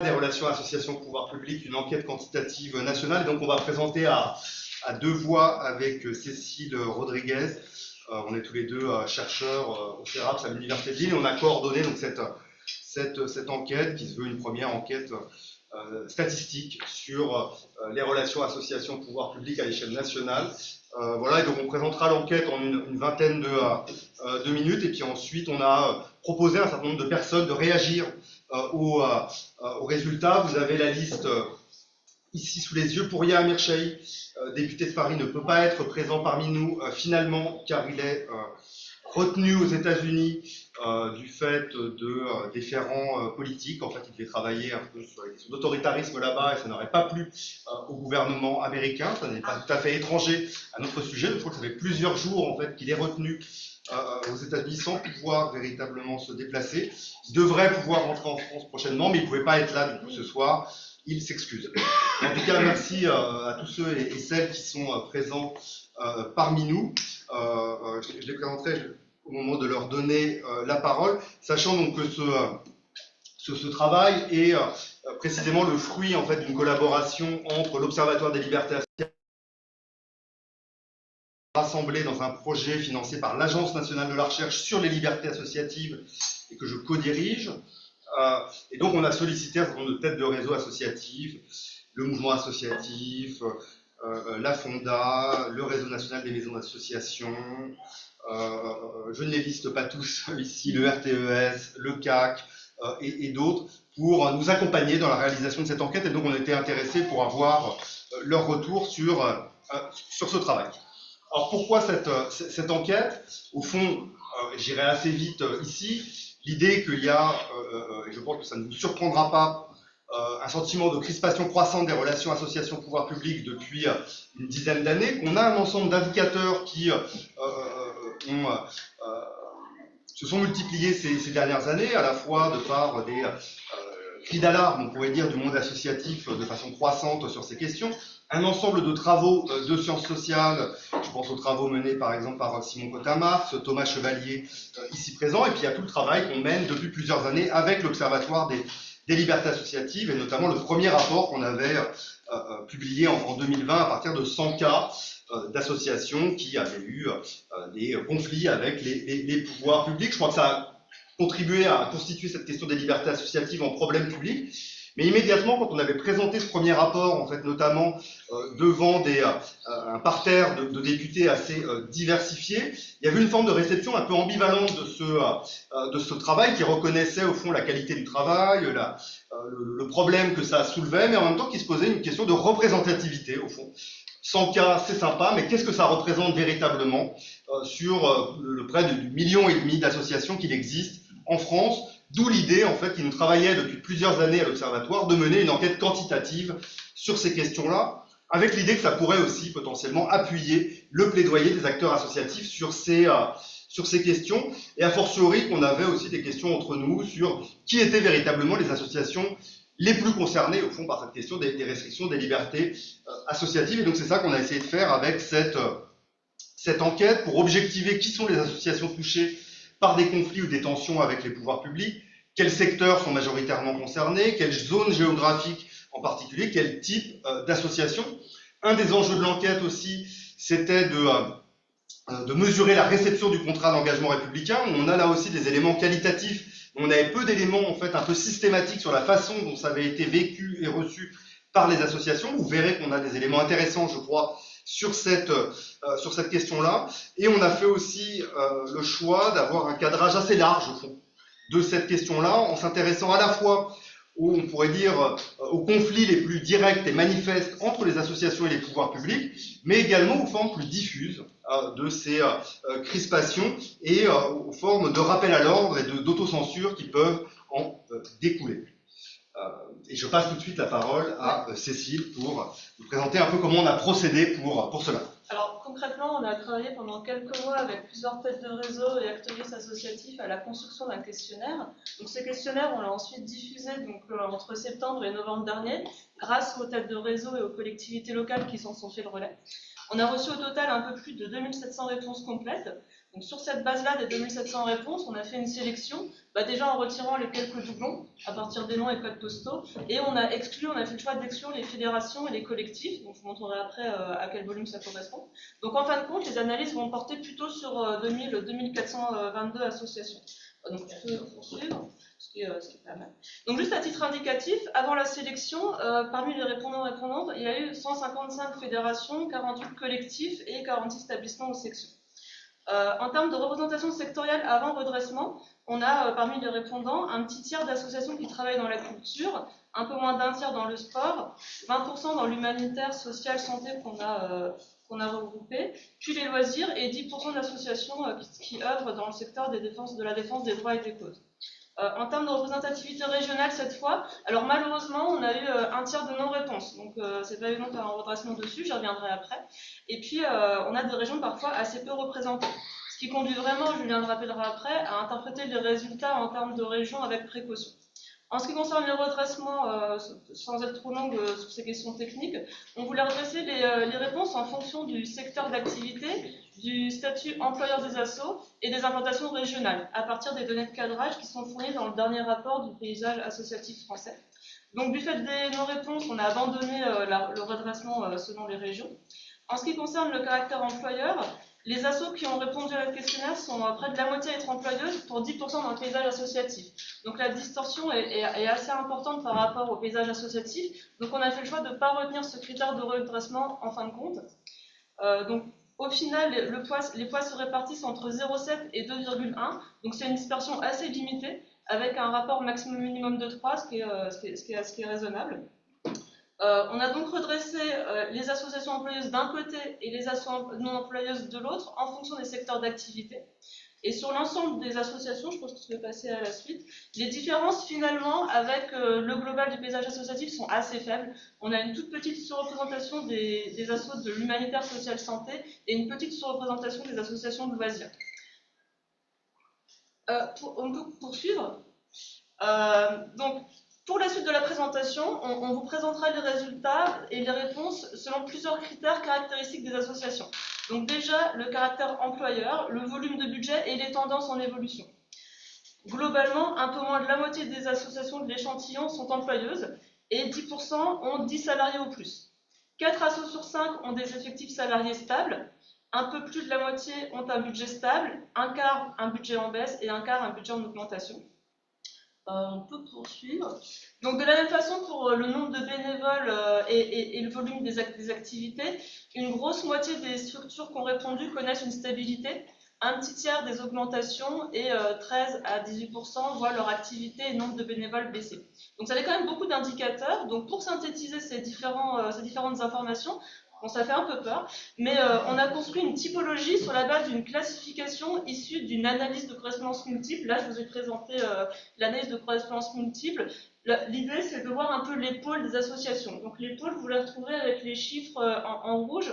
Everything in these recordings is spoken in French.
des relations associations-pouvoir public, une enquête quantitative nationale. Et donc on va présenter à deux voix avec Cécile Rodriguez. On est tous les deux chercheurs au CERAPS à l'Université de Lille et on a coordonné donc, cette enquête qui se veut une première enquête statistique sur les relations associations-pouvoir public à l'échelle nationale. Voilà, et donc on présentera l'enquête en une vingtaine de minutes et puis ensuite on a proposé à un certain nombre de personnes de réagir aux résultats. Vous avez la liste ici sous les yeux. Pouria Amirchahi, député de Paris, ne peut pas être présent parmi nous finalement car il est retenu aux États-Unis du fait de différents politiques. En fait, il devait travailler un peu sur les questions d'autoritarisme là-bas et ça n'aurait pas plu au gouvernement américain. Ça n'est pas tout à fait étranger à notre sujet. Je crois que ça fait plusieurs jours en fait qu'il est retenu aux États-Unis sans pouvoir véritablement se déplacer. Il devrait pouvoir rentrer en France prochainement, mais il ne pouvait pas être là du coup ce soir. Il s'excuse. En tout cas, merci à tous ceux et celles qui sont présents parmi nous. Je les présenterai au moment de leur donner la parole, sachant donc que ce travail est précisément le fruit en fait, d'une collaboration entre l'Observatoire des libertés associatives rassemblé dans un projet financé par l'Agence nationale de la recherche sur les libertés associatives et que je co-dirige. Et donc on a sollicité un certain nombre de têtes de réseaux associatifs, le mouvement associatif, la Fonda, le réseau national des maisons d'association, je ne les liste pas tous ici, le RTES, le CAC et d'autres, pour nous accompagner dans la réalisation de cette enquête. Et donc on était intéressés pour avoir leur retour sur ce travail. Alors pourquoi cette enquête? Au fond, j'irai assez vite ici. L'idée qu'il y a, et je pense que ça ne vous surprendra pas, un sentiment de crispation croissante des relations associations-pouvoir public depuis une dizaine d'années, qu'on a un ensemble d'indicateurs qui se sont multipliés ces dernières années, à la fois de par des cris d'alarme, on pourrait dire, du monde associatif de façon croissante sur ces questions, un ensemble de travaux de sciences sociales, je pense aux travaux menés par exemple par Simon Cotin-Marx, Thomas Chevalier ici présent, et puis il y a tout le travail qu'on mène depuis plusieurs années avec l'Observatoire des libertés associatives, et notamment le premier rapport qu'on avait publié en 2020 à partir de 100 cas d'associations qui avaient eu des conflits avec les pouvoirs publics. Je crois que ça a contribué à constituer cette question des libertés associatives en problème public. Mais immédiatement, quand on avait présenté ce premier rapport, en fait, notamment devant un parterre de députés assez diversifiés, il y avait une forme de réception un peu ambivalente de ce travail qui reconnaissait au fond la qualité du travail, le problème que ça soulevait, mais en même temps qui se posait une question de représentativité au fond. 100 cas, c'est sympa, mais qu'est-ce que ça représente véritablement sur le près de 1,5 million d'associations qu'il existe en France? D'où l'idée, en fait, qui nous travaillait depuis plusieurs années à l'Observatoire, de mener une enquête quantitative sur ces questions-là, avec l'idée que ça pourrait aussi potentiellement appuyer le plaidoyer des acteurs associatifs sur ces questions, et a fortiori qu'on avait aussi des questions entre nous sur qui étaient véritablement les associations les plus concernées, au fond, par cette question des restrictions des libertés associatives. Et donc c'est ça qu'on a essayé de faire avec cette enquête, pour objectiver qui sont les associations touchées par des conflits ou des tensions avec les pouvoirs publics, quels secteurs sont majoritairement concernés, quelles zones géographiques en particulier, quel type d'association. Un des enjeux de l'enquête aussi, c'était de mesurer la réception du contrat d'engagement républicain. On a là aussi des éléments qualitatifs, on avait peu d'éléments en fait un peu systématiques sur la façon dont ça avait été vécu et reçu par les associations. Vous verrez qu'on a des éléments intéressants, je crois, sur cette question-là. Et on a fait aussi le choix d'avoir un cadrage assez large, au fond, de cette question-là, en s'intéressant à la fois on pourrait dire, aux conflits les plus directs et manifestes entre les associations et les pouvoirs publics, mais également aux formes plus diffuses de ces crispations et aux formes de rappel à l'ordre et d'autocensure qui peuvent en découler. Et je passe tout de suite la parole à Cécile pour vous présenter un peu comment on a procédé pour cela. Alors concrètement, on a travaillé pendant quelques mois avec plusieurs têtes de réseau et activistes associatifs à la construction d'un questionnaire. Donc ce questionnaire, on l'a ensuite diffusé entre septembre et novembre dernier, grâce aux têtes de réseau et aux collectivités locales qui s'en sont fait le relais. On a reçu au total un peu plus de 2700 réponses complètes. Donc sur cette base-là des 2700 réponses, on a fait une sélection, déjà en retirant les quelques doublons à partir des noms et codes postaux, et on a fait le choix d'exclure les fédérations et les collectifs, donc je vous montrerai après à quel volume ça correspond. Donc en fin de compte, les analyses vont porter plutôt sur 2422 associations. Donc je peux poursuivre, ce qui est pas mal. Donc juste à titre indicatif, avant la sélection, parmi les répondants-répondantes, il y a eu 155 fédérations, 48 collectifs et 46 établissements ou sections. En termes de représentation sectorielle avant redressement, on a parmi les répondants un petit tiers d'associations qui travaillent dans la culture, un peu moins d'un tiers dans le sport, 20% dans l'humanitaire, social, santé qu'on a regroupé, puis les loisirs et 10% d'associations qui œuvrent dans le secteur de la défense des droits et des causes. En termes de représentativité régionale cette fois, alors malheureusement on a eu un tiers de non-réponse, donc c'est pas évident de faire un redressement dessus, j'y reviendrai après. Et puis on a des régions parfois assez peu représentées, ce qui conduit vraiment, Julien le rappellera après, à interpréter les résultats en termes de régions avec précaution. En ce qui concerne les redressements, sans être trop longue sur ces questions techniques, on voulait redresser les réponses en fonction du secteur d'activité, du statut employeur des assos et des implantations régionales, à partir des données de cadrage qui sont fournies dans le dernier rapport du paysage associatif français. Donc du fait des non-réponses, on a abandonné le redressement selon les régions. En ce qui concerne le caractère employeur, les assos qui ont répondu à notre questionnaire sont près de la moitié à être employeuses pour 10% dans le paysage associatif. Donc la distorsion est assez importante par rapport au paysage associatif. Donc on a fait le choix de ne pas retenir ce critère de redressement en fin de compte. Donc au final, les poids se répartissent entre 0,7 et 2,1. Donc c'est une dispersion assez limitée, avec un rapport maximum-minimum de 3, ce qui est raisonnable. On a donc redressé les associations employeuses d'un côté et les associations non employeuses de l'autre en fonction des secteurs d'activité. Et sur l'ensemble des associations, je pense que je vais passer à la suite, les différences finalement avec le global du paysage associatif sont assez faibles. On a une toute petite surreprésentation des assos de l'humanitaire, social, santé et une petite surreprésentation des associations de loisirs. On peut poursuivre. Donc, pour la suite de la présentation, on vous présentera les résultats et les réponses selon plusieurs critères caractéristiques des associations. Donc déjà, le caractère employeur, le volume de budget et les tendances en évolution. Globalement, un peu moins de la moitié des associations de l'échantillon sont employeuses et 10% ont 10 salariés ou plus. 4 assos sur 5 ont des effectifs salariés stables, un peu plus de la moitié ont un budget stable, un quart un budget en baisse et un quart un budget en augmentation. On peut poursuivre. Donc de la même façon pour le nombre de bénévoles et le volume des activités, une grosse moitié des structures qui ont répondu connaissent une stabilité, un petit tiers des augmentations et 13 à 18% voient leur activité et nombre de bénévoles baisser. Donc ça fait quand même beaucoup d'indicateurs. Donc pour synthétiser ces différentes informations, bon, ça fait un peu peur, mais on a construit une typologie sur la base d'une classification issue d'une analyse de correspondance multiple. Là, je vous ai présenté l'analyse de correspondance multiple. L'idée, c'est de voir un peu les pôles des associations. Donc les pôles, vous les retrouverez avec les chiffres en rouge.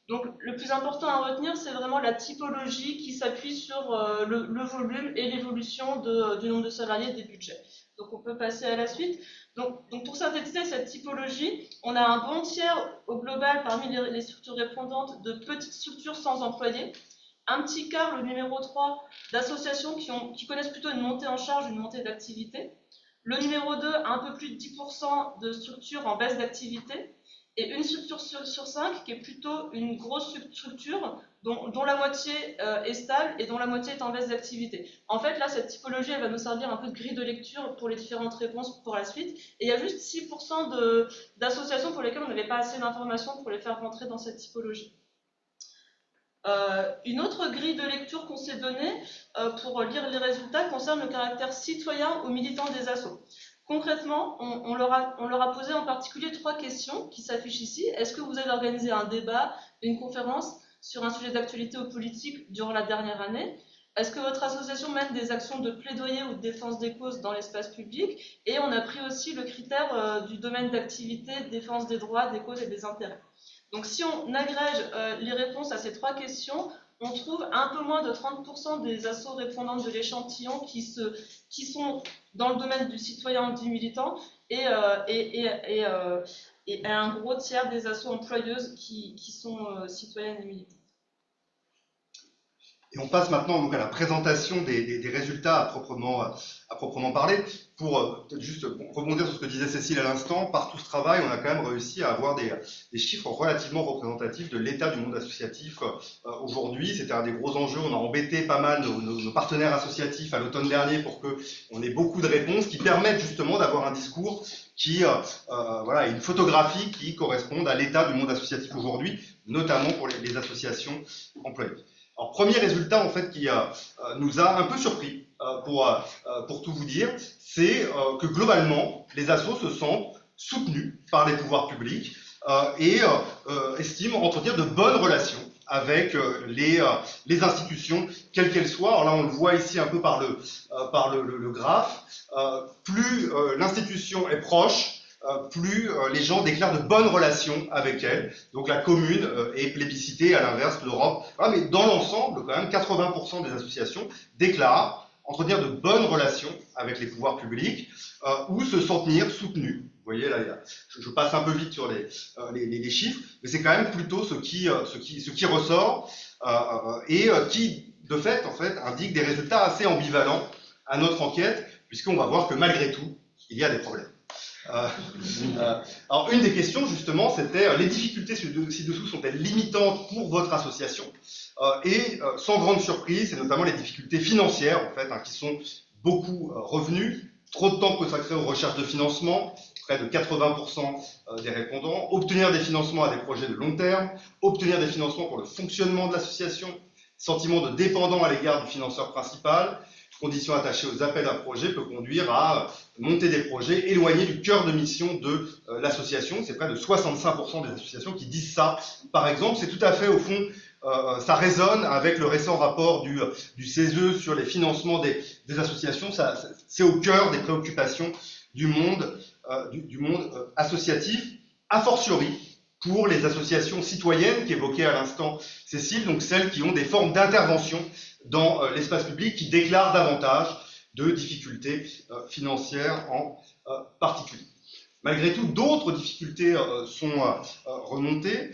Donc le plus important à retenir, c'est vraiment la typologie qui s'appuie sur le volume et l'évolution du nombre de salariés et des budgets. Donc on peut passer à la suite. Donc pour synthétiser cette typologie, on a un bon tiers au global parmi les structures répondantes de petites structures sans employés, un petit quart, le numéro 3, d'associations qui connaissent plutôt une montée en charge, une montée d'activité, le numéro 2, un peu plus de 10% de structures en baisse d'activité, et une structure sur 5 qui est plutôt une grosse structure dont la moitié est stable et dont la moitié est en baisse d'activité. En fait, là, cette typologie, elle va nous servir un peu de grille de lecture pour les différentes réponses pour la suite. Et il y a juste 6% d'associations pour lesquelles on n'avait pas assez d'informations pour les faire rentrer dans cette typologie. Une autre grille de lecture qu'on s'est donnée pour lire les résultats concerne le caractère citoyen ou militant des assos. Concrètement, on leur a posé en particulier 3 questions qui s'affichent ici. Est-ce que vous avez organisé un débat, une conférence sur un sujet d'actualité ou politique durant la dernière année? Est-ce que votre association mène des actions de plaidoyer ou de défense des causes dans l'espace public? Et on a pris aussi le critère du domaine d'activité, défense des droits, des causes et des intérêts. Donc si on agrège les réponses à ces 3 questions, on trouve un peu moins de 30% des assos répondantes de l'échantillon qui sont dans le domaine du citoyen ou du militant et un gros tiers des assos employeuses qui sont citoyennes et militantes. Et on passe maintenant donc à la présentation des résultats à proprement parler. Pour peut-être juste rebondir sur ce que disait Cécile à l'instant, par tout ce travail, on a quand même réussi à avoir des chiffres relativement représentatifs de l'état du monde associatif aujourd'hui. C'était un des gros enjeux. On a embêté pas mal nos partenaires associatifs à l'automne dernier pour qu'on ait beaucoup de réponses qui permettent justement d'avoir un discours qui, voilà, une photographie qui corresponde à l'état du monde associatif aujourd'hui, notamment pour les associations employées. Alors, premier résultat en fait qui nous a un peu surpris, pour tout vous dire, c'est que globalement, les assos se sentent soutenus par les pouvoirs publics et estiment entretenir de bonnes relations avec les institutions, quelles qu'elles soient. Alors là, on le voit ici un peu par le graphe. Plus l'institution est proche, plus les gens déclarent de bonnes relations avec elle. Donc la commune est plébiscitée, à l'inverse, l'Europe. Voilà, mais dans l'ensemble, quand même, 80% des associations déclarent entretenir de bonnes relations avec les pouvoirs publics ou se sentir soutenues. Vous voyez, là, je passe un peu vite sur les chiffres, mais c'est quand même plutôt ce qui ressort et qui, de fait, en fait, indique des résultats assez ambivalents à notre enquête, puisqu'on va voir que malgré tout, il y a des problèmes. Alors, une des questions, justement, c'était les difficultés ci-dessous sont-elles limitantes pour votre association et sans grande surprise, c'est notamment les difficultés financières, en fait, qui sont beaucoup revenues, trop de temps consacré aux recherches de financement, près de 80% des répondants, obtenir des financements à des projets de long terme, obtenir des financements pour le fonctionnement de l'association, sentiment de dépendant à l'égard du financeur principal, conditions attachées aux appels à projets peut conduire à monter des projets éloignés du cœur de mission de l'association. C'est près de 65% des associations qui disent ça. Par exemple, c'est tout à fait, au fond, ça résonne avec le récent rapport du CESE sur les financements des associations. C'est au cœur des préoccupations du monde associatif, a fortiori pour les associations citoyennes qu'évoquait à l'instant Cécile, donc celles qui ont des formes d'intervention dans l'espace public, qui déclarent davantage de difficultés financières en particulier. Malgré tout, d'autres difficultés sont remontées,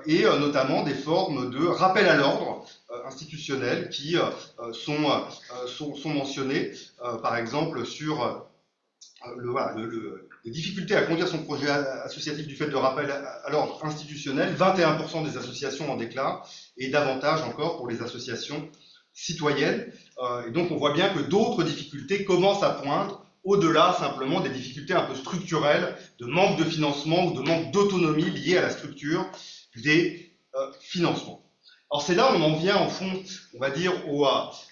et notamment des formes de rappel à l'ordre institutionnel qui sont mentionnées, par exemple sur les difficultés à conduire son projet associatif du fait de rappel à l'ordre institutionnel. 21% des associations en déclarent, et davantage encore pour les associations citoyennes. Et donc on voit bien que d'autres difficultés commencent à poindre, au-delà simplement des difficultés un peu structurelles, de manque de financement ou de manque d'autonomie liée à la structure des financements. Alors c'est là où on en vient, en fond, on va dire,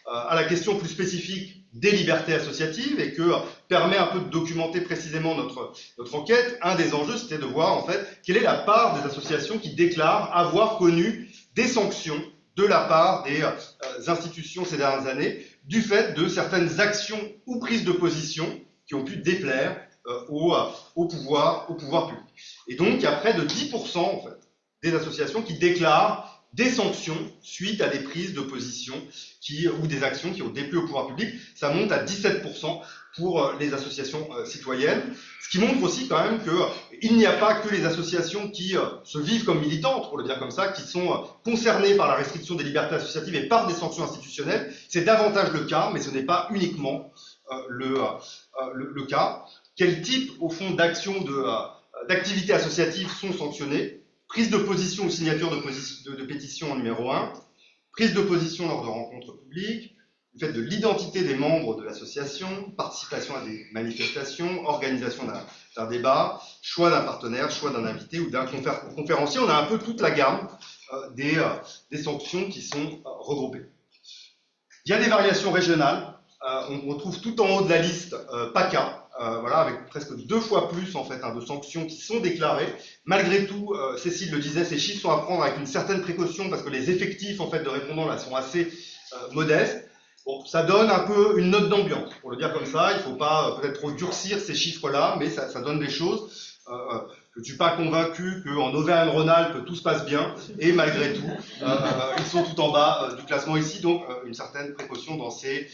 à la question plus spécifique des libertés associatives, et que permet un peu de documenter précisément notre enquête. Un des enjeux, c'était de voir en fait quelle est la part des associations qui déclarent avoir connu des sanctions de la part des institutions ces dernières années, du fait de certaines actions ou prises de position qui ont pu déplaire au pouvoir public. Et donc, il y a près de 10% en fait, des associations qui déclarent des sanctions suite à des prises de position ou des actions qui ont déplu au pouvoir public. Ça monte à 17% pour les associations citoyennes, ce qui montre aussi quand même qu'il n'y a pas que les associations qui se vivent comme militantes, pour le dire comme ça, qui sont concernées par la restriction des libertés associatives et par des sanctions institutionnelles. C'est davantage le cas, mais ce n'est pas uniquement le cas. Quel type, au fond, d'actions d'activités associatives sont sanctionnées? Prise de position ou signature de pétition en numéro 1, prise de position lors de rencontres publiques, le fait de l'identité des membres de l'association, participation à des manifestations, organisation d'un débat, choix d'un partenaire, choix d'un invité ou d'un conférencier. On a un peu toute la gamme des sanctions qui sont regroupées. Il y a des variations régionales. On retrouve tout en haut de la liste PACA, voilà, avec presque 2 fois plus en fait, de sanctions qui sont déclarées. Malgré tout, Cécile le disait, ces chiffres sont à prendre avec une certaine précaution parce que les effectifs en fait, de répondants là, sont assez modestes. Bon, ça donne un peu une note d'ambiance, pour le dire comme ça. Il ne faut pas peut-être trop durcir ces chiffres-là, mais ça donne des choses. Je ne suis pas convaincu qu'en Auvergne-Rhône-Alpes tout se passe bien, et malgré tout, ils sont tout en bas du classement ici, donc une certaine précaution dans ces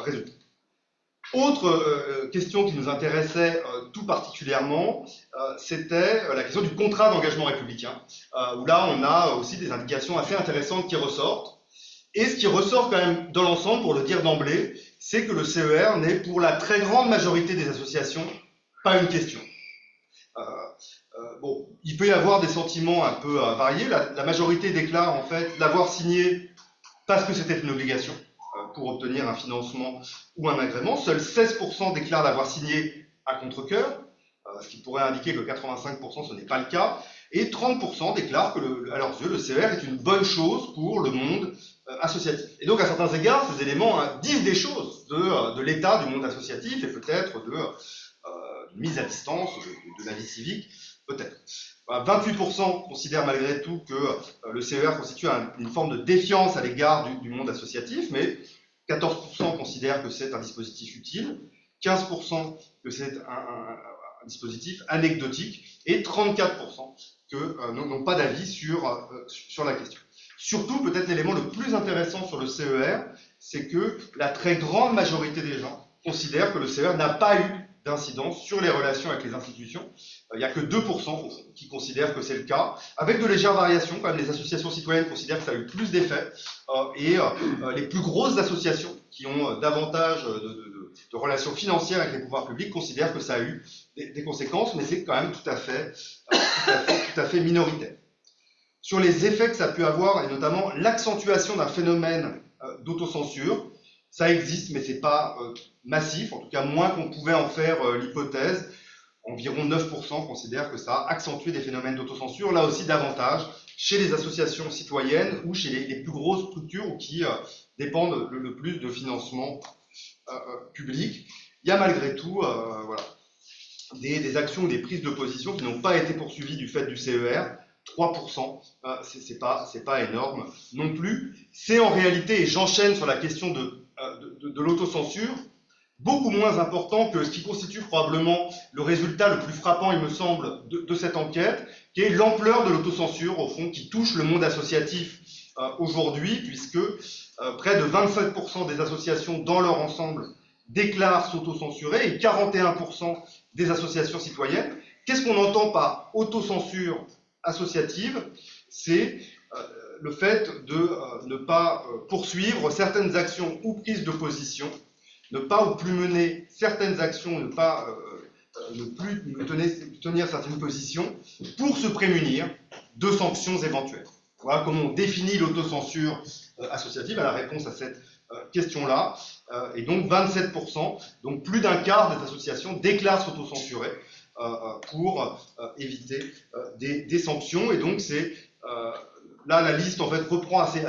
résultats. Autre question qui nous intéressait tout particulièrement, c'était la question du contrat d'engagement républicain, où là on a aussi des indications assez intéressantes qui ressortent. Et ce qui ressort quand même dans l'ensemble, pour le dire d'emblée, c'est que le CER n'est pour la très grande majorité des associations pas une question. Bon, il peut y avoir des sentiments un peu variés. La majorité déclare en fait l'avoir signé parce que c'était une obligation pour obtenir un financement ou un agrément. Seuls 16% déclarent l'avoir signé à contre-cœur, ce qui pourrait indiquer que 85% ce n'est pas le cas. Et 30% déclarent que, à leurs yeux, le CER est une bonne chose pour le monde associatif. Et donc, à certains égards, ces éléments disent des choses de l'état du monde associatif et peut-être de mise à distance de la vie civique, peut-être. 28% considèrent malgré tout que le CER constitue une forme de défiance à l'égard du monde associatif, mais 14% considèrent que c'est un dispositif utile, 15% que c'est un dispositif anecdotique, et 34% que n'ont pas d'avis sur la question. Surtout, peut-être l'élément le plus intéressant sur le CER, c'est que la très grande majorité des gens considèrent que le CER n'a pas eu d'incidence sur les relations avec les institutions. Il n'y a que 2% qui considèrent que c'est le cas, avec de légères variations. Quand même, les associations citoyennes considèrent que ça a eu plus d'effets, et les plus grosses associations qui ont davantage de relations financières avec les pouvoirs publics considèrent que ça a eu des conséquences, mais c'est quand même tout à fait minoritaire. Sur les effets que ça a pu avoir, et notamment l'accentuation d'un phénomène d'autocensure, ça existe, mais c'est pas massif, en tout cas moins qu'on pouvait en faire l'hypothèse. Environ 9% considèrent que ça a accentué des phénomènes d'autocensure, là aussi davantage chez les associations citoyennes ou chez les plus grosses structures ou qui dépendent le plus de financement public. Il y a malgré tout voilà, des actions ou des prises de position qui n'ont pas été poursuivies du fait du CER. 3%, c'est pas énorme non plus. C'est en réalité, et j'enchaîne sur la question de l'autocensure, beaucoup moins important que ce qui constitue probablement le résultat le plus frappant, il me semble, de cette enquête, qui est l'ampleur de l'autocensure, au fond, qui touche le monde associatif aujourd'hui, puisque près de 27% des associations dans leur ensemble déclarent s'autocensurer et 41% des associations citoyennes. Qu'est-ce qu'on entend par autocensure associative? C'est le fait de ne pas poursuivre certaines actions ou prises de position, ne pas ou plus mener certaines actions, ne plus tenir certaines positions pour se prémunir de sanctions éventuelles. Voilà comment on définit l'autocensure associative à la réponse à cette question-là. Et donc 27%, donc plus d'un quart des associations déclarent s'autocensurer pour éviter des sanctions. Et donc c'est là la liste en fait reprend assez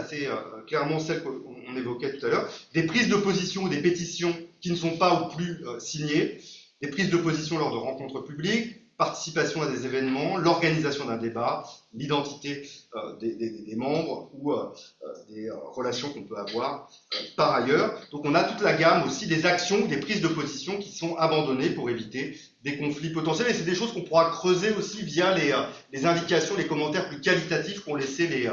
clairement celle qu'on évoquait tout à l'heure, des prises de position ou des pétitions qui ne sont pas ou plus signées, des prises de position lors de rencontres publiques, participation à des événements, l'organisation d'un débat, l'identité des membres ou des relations qu'on peut avoir par ailleurs. Donc on a toute la gamme aussi des actions, des prises de position qui sont abandonnées pour éviter des conflits potentiels, et c'est des choses qu'on pourra creuser aussi via les indications, les commentaires plus qualitatifs qu'ont laissé les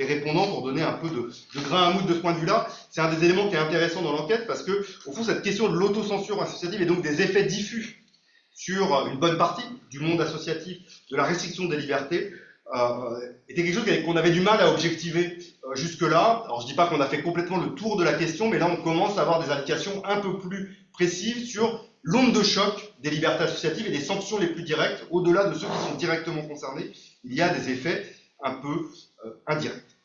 répondants pour donner un peu de grain à moudre de ce point de vue-là. C'est un des éléments qui est intéressant dans l'enquête parce que, au fond, cette question de l'autocensure associative et donc des effets diffus sur une bonne partie du monde associatif, de la restriction des libertés, était quelque chose qu'on avait du mal à objectiver jusque-là. Alors je ne dis pas qu'on a fait complètement le tour de la question, mais là on commence à avoir des indications un peu plus précises sur l'onde de choc des libertés associatives et des sanctions les plus directes. Au-delà de ceux qui sont directement concernés, il y a des effets un peu indirects.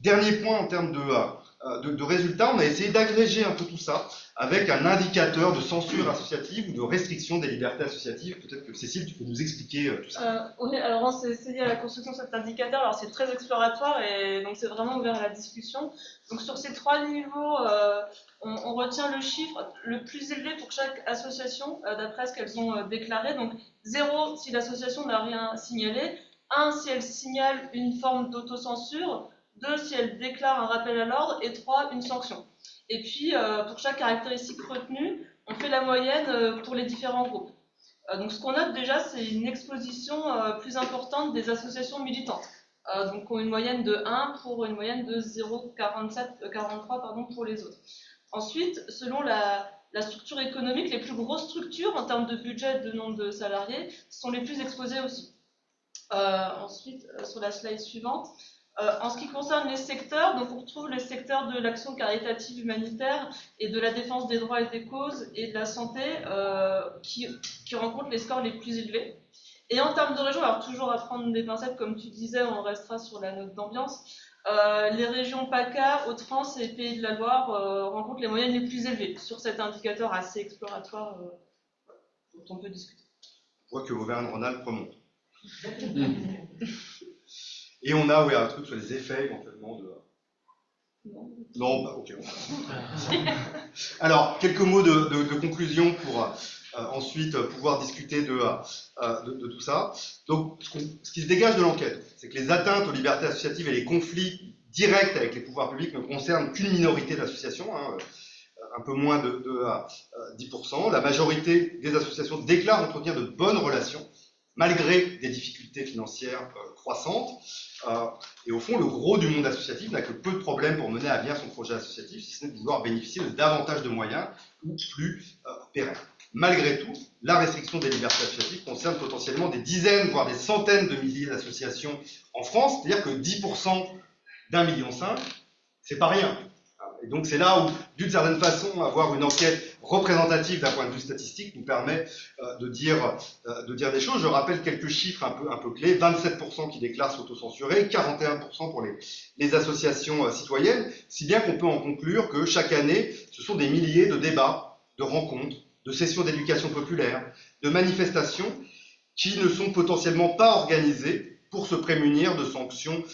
Dernier point en termes de résultats, on a essayé d'agréger un peu tout ça avec un indicateur de censure associative ou de restriction des libertés associatives. Peut-être que Cécile, tu peux nous expliquer tout ça. Oui, alors on s'est essayé à la construction de cet indicateur. Alors c'est très exploratoire et donc c'est vraiment ouvert à la discussion. Donc sur ces trois niveaux, on retient le chiffre le plus élevé pour chaque association d'après ce qu'elles ont déclaré. Donc 0 si l'association n'a rien signalé, 1 si elle signale une forme d'autocensure, 2 si elle déclare un rappel à l'ordre et 3 une sanction. Et puis, pour chaque caractéristique retenue, on fait la moyenne pour les différents groupes. Donc, ce qu'on note déjà, c'est une exposition plus importante des associations militantes. Donc, on a une moyenne de 1 pour une moyenne de 0,43 pour les autres. Ensuite, selon la structure économique, les plus grosses structures en termes de budget, de nombre de salariés, sont les plus exposées aussi. Ensuite, sur la slide suivante, En ce qui concerne les secteurs, donc on retrouve les secteurs de l'action caritative humanitaire et de la défense des droits et des causes et de la santé qui rencontrent les scores les plus élevés. Et en termes de régions, alors toujours à prendre des pincettes, comme tu disais, on restera sur la note d'ambiance. Les régions PACA, Hauts-de-France et Pays de la Loire rencontrent les moyennes les plus élevées sur cet indicateur assez exploratoire dont on peut discuter. On voit que Auvergne-Rhône-Alpes remonte. Et on a un truc sur les effets éventuellement de... Non, bah, ok. Alors, quelques mots de conclusion pour ensuite pouvoir discuter de tout ça. Donc, ce qui se dégage de l'enquête, c'est que les atteintes aux libertés associatives et les conflits directs avec les pouvoirs publics ne concernent qu'une minorité d'associations, un peu moins de 10%. La majorité des associations déclarent entretenir de bonnes relations, malgré des difficultés financières croissantes. Et au fond, le gros du monde associatif n'a que peu de problèmes pour mener à bien son projet associatif, si ce n'est de vouloir bénéficier de davantage de moyens ou plus pérennes. Malgré tout, la restriction des libertés associatives concerne potentiellement des dizaines, voire des centaines de milliers d'associations en France, c'est-à-dire que 10% d'1,5 million, c'est pas rien. Et donc c'est là où, d'une certaine façon, avoir une enquête représentative d'un point de vue statistique nous permet de dire des choses. Je rappelle quelques chiffres un peu clés. 27% qui déclarent s'autocensurer, 41% pour les associations citoyennes, si bien qu'on peut en conclure que chaque année, ce sont des milliers de débats, de rencontres, de sessions d'éducation populaire, de manifestations qui ne sont potentiellement pas organisées pour se prémunir de sanctions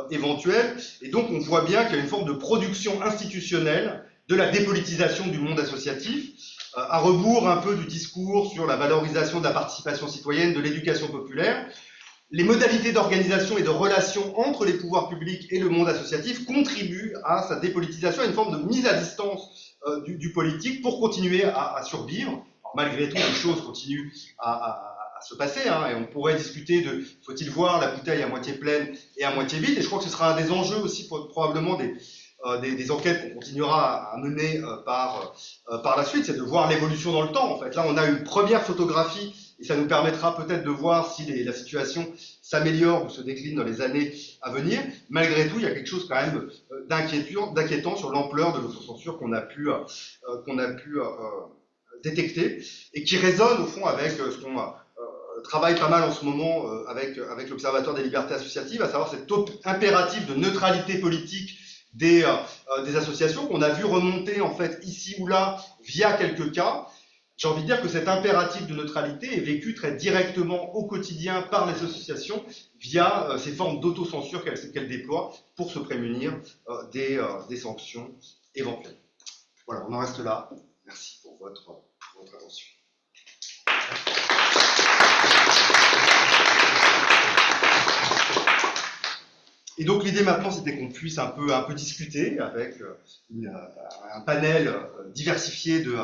éventuelles. Et donc on voit bien qu'il y a une forme de production institutionnelle de la dépolitisation du monde associatif, à rebours un peu du discours sur la valorisation de la participation citoyenne, de l'éducation populaire. Les modalités d'organisation et de relation entre les pouvoirs publics et le monde associatif contribuent à sa dépolitisation, à une forme de mise à distance du politique pour continuer à survivre. Alors, malgré tout, les choses continuent à se passer, et on pourrait discuter de faut-il voir la bouteille à moitié pleine et à moitié vide, et je crois que ce sera un des enjeux aussi probablement des enquêtes qu'on continuera à mener par la suite, c'est de voir l'évolution dans le temps. En fait, là on a une première photographie et ça nous permettra peut-être de voir si la situation s'améliore ou se décline dans les années à venir. Malgré tout, il y a quelque chose quand même d'inquiétant sur l'ampleur de l'autocensure qu'on a pu détecter et qui résonne au fond avec ce qu'on travaille pas mal en ce moment avec l'Observatoire des libertés associatives, à savoir cet impératif de neutralité politique des associations qu'on a vu remonter en fait ici ou là via quelques cas. J'ai envie de dire que cet impératif de neutralité est vécu très directement au quotidien par les associations via ces formes d'autocensure qu'elles déploient pour se prémunir des sanctions éventuelles. Voilà, on en reste là. Merci pour votre attention. Et donc l'idée maintenant, c'était qu'on puisse un peu discuter avec un panel diversifié de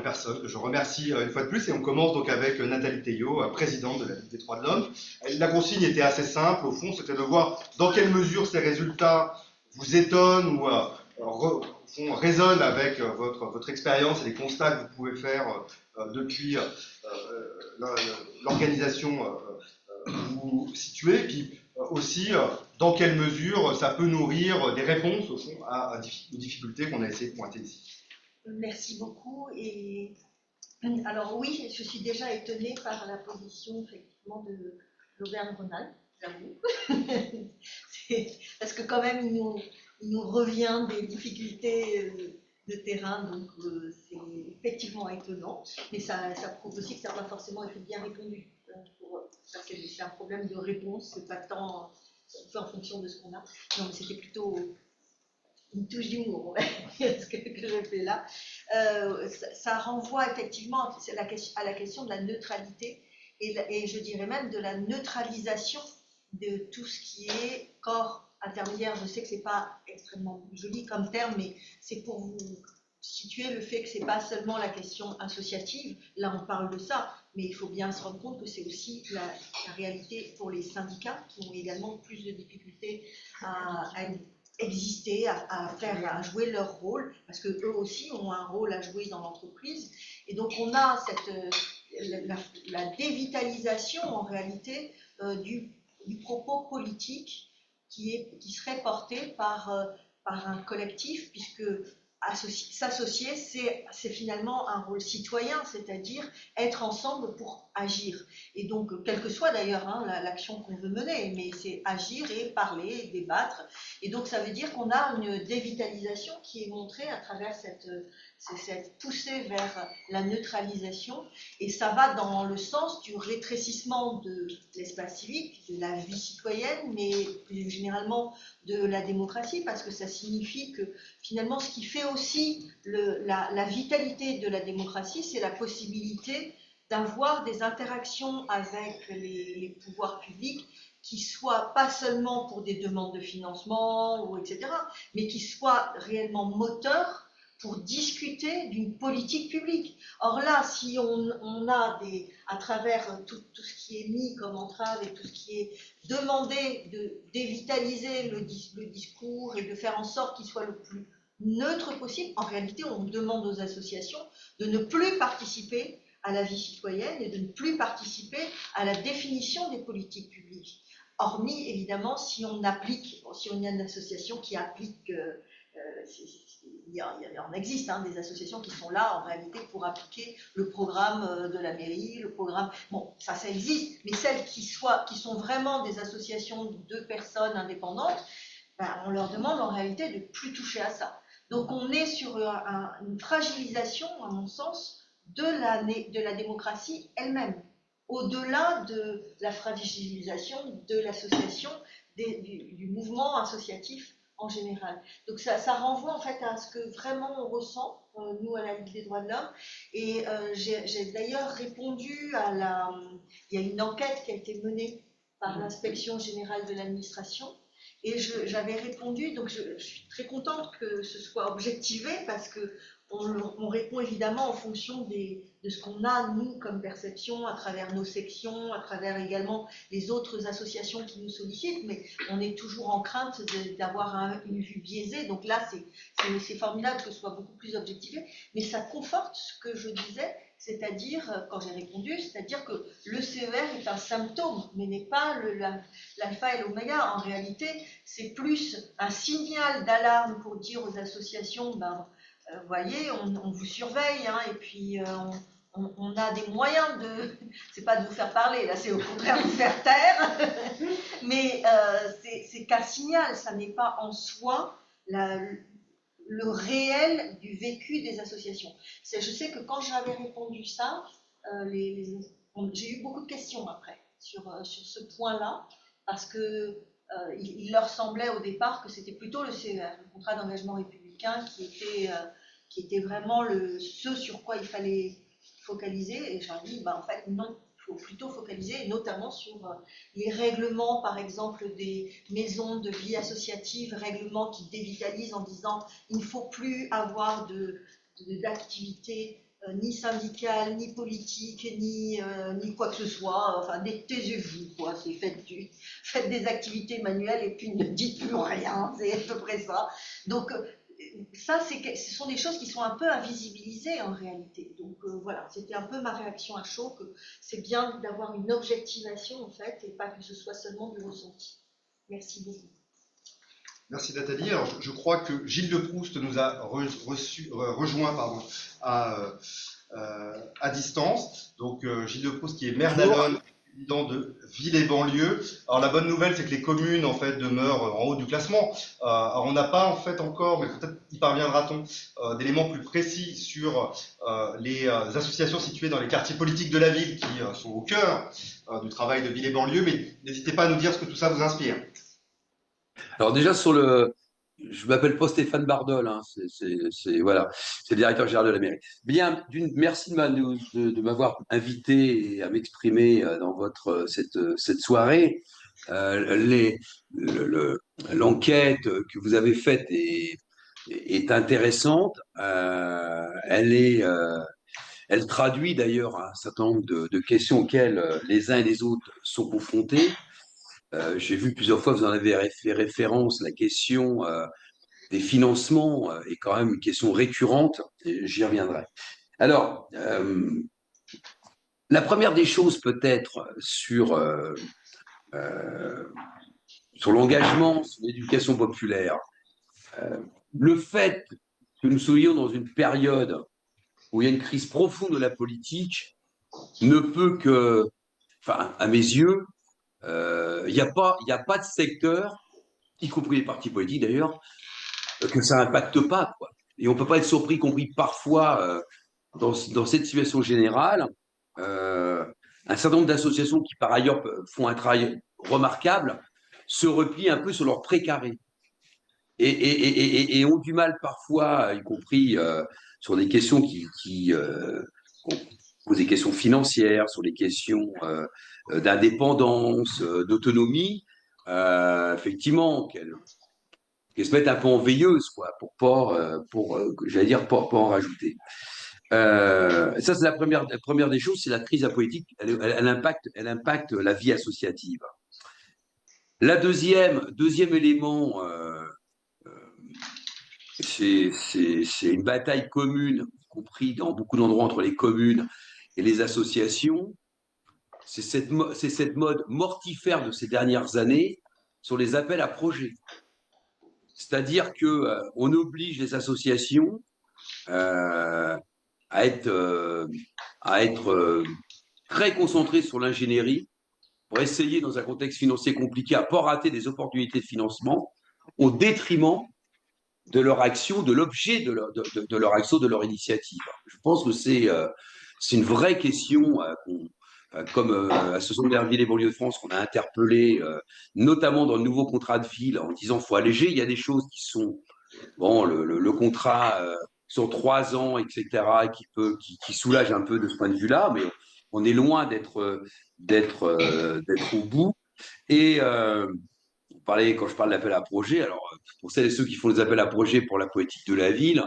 personnes que je remercie une fois de plus. Et on commence donc avec Nathalie Théiot, présidente de la Ligue des droits de l'homme. La consigne était assez simple, au fond, c'était de voir dans quelle mesure ces résultats vous étonnent ou résonnent avec votre expérience et les constats que vous pouvez faire depuis l'organisation où vous vous situez, et puis aussi dans quelle mesure ça peut nourrir des réponses au fond aux difficultés qu'on a essayé de pointer ici. Merci beaucoup. Et alors oui, je suis déjà étonnée par la position effectivement de l'Auvergne-Rhône-Alpes, j'avoue. Parce que quand même il nous revient des difficultés de terrain, donc c'est effectivement étonnant, mais ça prouve aussi que ça n'a pas forcément été bien répondu. C'est un problème de réponse, c'est pas tant en fonction de ce qu'on a. Non, mais c'était plutôt une touche d'humour, ce que je fais là. Ça renvoie effectivement à la question de la neutralité et je dirais même de la neutralisation de tout ce qui est corps intermédiaire. Je sais que c'est pas extrêmement joli comme terme, mais c'est pour vous situer le fait que c'est pas seulement la question associative. Là, on parle de ça, mais il faut bien se rendre compte que c'est aussi la réalité pour les syndicats qui ont également plus de difficultés à exister, à jouer leur rôle, parce que eux aussi ont un rôle à jouer dans l'entreprise. Et donc on a la dévitalisation en réalité du propos politique qui serait porté par un collectif, puisque s'associer, c'est finalement un rôle citoyen, c'est-à-dire être ensemble pour agir. Et donc, quelle que soit d'ailleurs hein, l'action qu'on veut mener, mais c'est agir et parler, et débattre. Et donc, ça veut dire qu'on a une dévitalisation qui est montrée à travers cette poussée vers la neutralisation. Et ça va dans le sens du rétrécissement de l'espace civique, de la vie citoyenne, mais plus généralement de la démocratie, parce que ça signifie que finalement, ce qui fait aussi la vitalité de la démocratie, c'est la possibilité d'avoir des interactions avec les pouvoirs publics qui soient pas seulement pour des demandes de financement, ou etc., mais qui soient réellement moteurs pour discuter d'une politique publique. Or là, si on a à travers tout ce qui est mis comme entrave et tout ce qui est demandé de dévitaliser le discours et de faire en sorte qu'il soit le plus neutre possible, en réalité, on demande aux associations de ne plus participer à la vie citoyenne et de ne plus participer à la définition des politiques publiques. Hormis, évidemment, si on a une association qui applique, il en existe hein, des associations qui sont là en réalité pour appliquer le programme de la mairie, le programme, bon, ça existe, mais celles qui sont vraiment des associations de personnes indépendantes, ben, on leur demande en réalité de ne plus toucher à ça. Donc on est sur une fragilisation, à mon sens, de la démocratie elle-même, au-delà de la fragilisation de l'association, du mouvement associatif en général. Donc ça renvoie en fait à ce que vraiment on ressent, nous à la Ligue des droits de l'homme. Et j'ai d'ailleurs répondu il y a une enquête qui a été menée par l'inspection générale de l'administration. Et j'avais répondu, donc je suis très contente que ce soit objectivé parce qu'on répond évidemment en fonction de ce qu'on a, nous, comme perception, à travers nos sections, à travers également les autres associations qui nous sollicitent, mais on est toujours en crainte d'avoir une vue biaisée. Donc là, c'est formidable que ce soit beaucoup plus objectivé, mais ça conforte ce que je disais, c'est-à-dire, quand j'ai répondu, c'est-à-dire que le CER est un symptôme, mais n'est pas l'alpha et l'oméga. En réalité, c'est plus un signal d'alarme pour dire aux associations, ben, voyez, on vous surveille, hein, et puis on a des moyens c'est pas de vous faire parler, là, c'est au contraire de vous faire taire, mais c'est qu'un signal, ça n'est pas en soi le réel du vécu des associations. Je sais que quand j'avais répondu ça, j'ai eu beaucoup de questions après sur ce point-là, parce que il leur semblait au départ que c'était plutôt le CER, le contrat d'engagement républicain, qui était vraiment ce sur quoi il fallait focaliser. Et j'ai dit, en fait, non, il faut plutôt focaliser, notamment sur les règlements, par exemple, des maisons de vie associative, règlements qui dévitalisent en disant il ne faut plus avoir d'activité ni syndicale, ni politique, ni quoi que ce soit. Enfin, taisez-vous, quoi. Faites des activités manuelles et puis ne dites plus rien. C'est à peu près ça. Donc, ça, ce sont des choses qui sont un peu invisibilisées en réalité. Donc voilà, c'était un peu ma réaction à chaud, que c'est bien d'avoir une objectivation en fait, et pas que ce soit seulement du ressenti. Merci beaucoup. Merci Nathalie. Alors, je crois que Gilles de Proust nous a rejoint à distance. Donc Gilles de Proust qui est maire d'Allonnes, président de Ville et banlieue. Alors la bonne nouvelle, c'est que les communes en fait demeurent en haut du classement. Alors on n'a pas en fait encore, mais peut-être y parviendra-t-on, d'éléments plus précis sur les associations situées dans les quartiers politiques de la ville qui sont au cœur du travail de Ville et banlieue. Mais n'hésitez pas à nous dire ce que tout ça vous inspire. Alors déjà je m'appelle pas Stéphane Bardol, hein, voilà, c'est le directeur général de la mairie. Bien, merci de m'avoir invité et à m'exprimer dans cette soirée. L'enquête que vous avez faite est intéressante. Elle traduit d'ailleurs un certain nombre de questions auxquelles les uns et les autres sont confrontés. J'ai vu plusieurs fois, vous en avez fait référence, la question des financements est quand même une question récurrente, et j'y reviendrai. Alors, la première des choses peut-être sur sur l'engagement, sur l'éducation populaire. Le fait que nous soyons dans une période où il y a une crise profonde de la politique ne peut que, enfin, à mes yeux, il n'y a pas de secteur, y compris les partis politiques d'ailleurs, que ça n'impacte pas, quoi. Et on ne peut pas être surpris, compris parfois dans cette situation générale, un certain nombre d'associations qui par ailleurs font un travail remarquable se replient un peu sur leur précaré et ont du mal parfois, y compris sur des questions qui posent des questions financières, sur les questions d'indépendance, d'autonomie, effectivement, qu'elles se mettent un peu en veilleuse, quoi, j'allais dire, pas en rajouter. Ça, c'est la première des choses, c'est la crise politique, elle impacte la vie associative. La deuxième élément, c'est une bataille commune, y compris dans beaucoup d'endroits entre les communes et les associations. C'est cette mode mortifère de ces dernières années sur les appels à projets. C'est-à-dire qu'on oblige les associations à être très concentrées sur l'ingénierie pour essayer, dans un contexte financier compliqué, à ne pas rater des opportunités de financement au détriment de leur action, de l'objet de leur action, de leur initiative. Je pense que c'est une vraie question comme Association des villes et banlieues de France qu'on a interpellé, notamment dans le nouveau contrat de ville, en disant qu'il faut alléger. Il y a des choses qui sont, bon, le contrat sur 3 ans, etc., qui soulage un peu de ce point de vue-là, mais on est loin d'être au bout. Et quand je parle d'appel à projet, alors pour celles et ceux qui font des appels à projet pour la politique de la ville,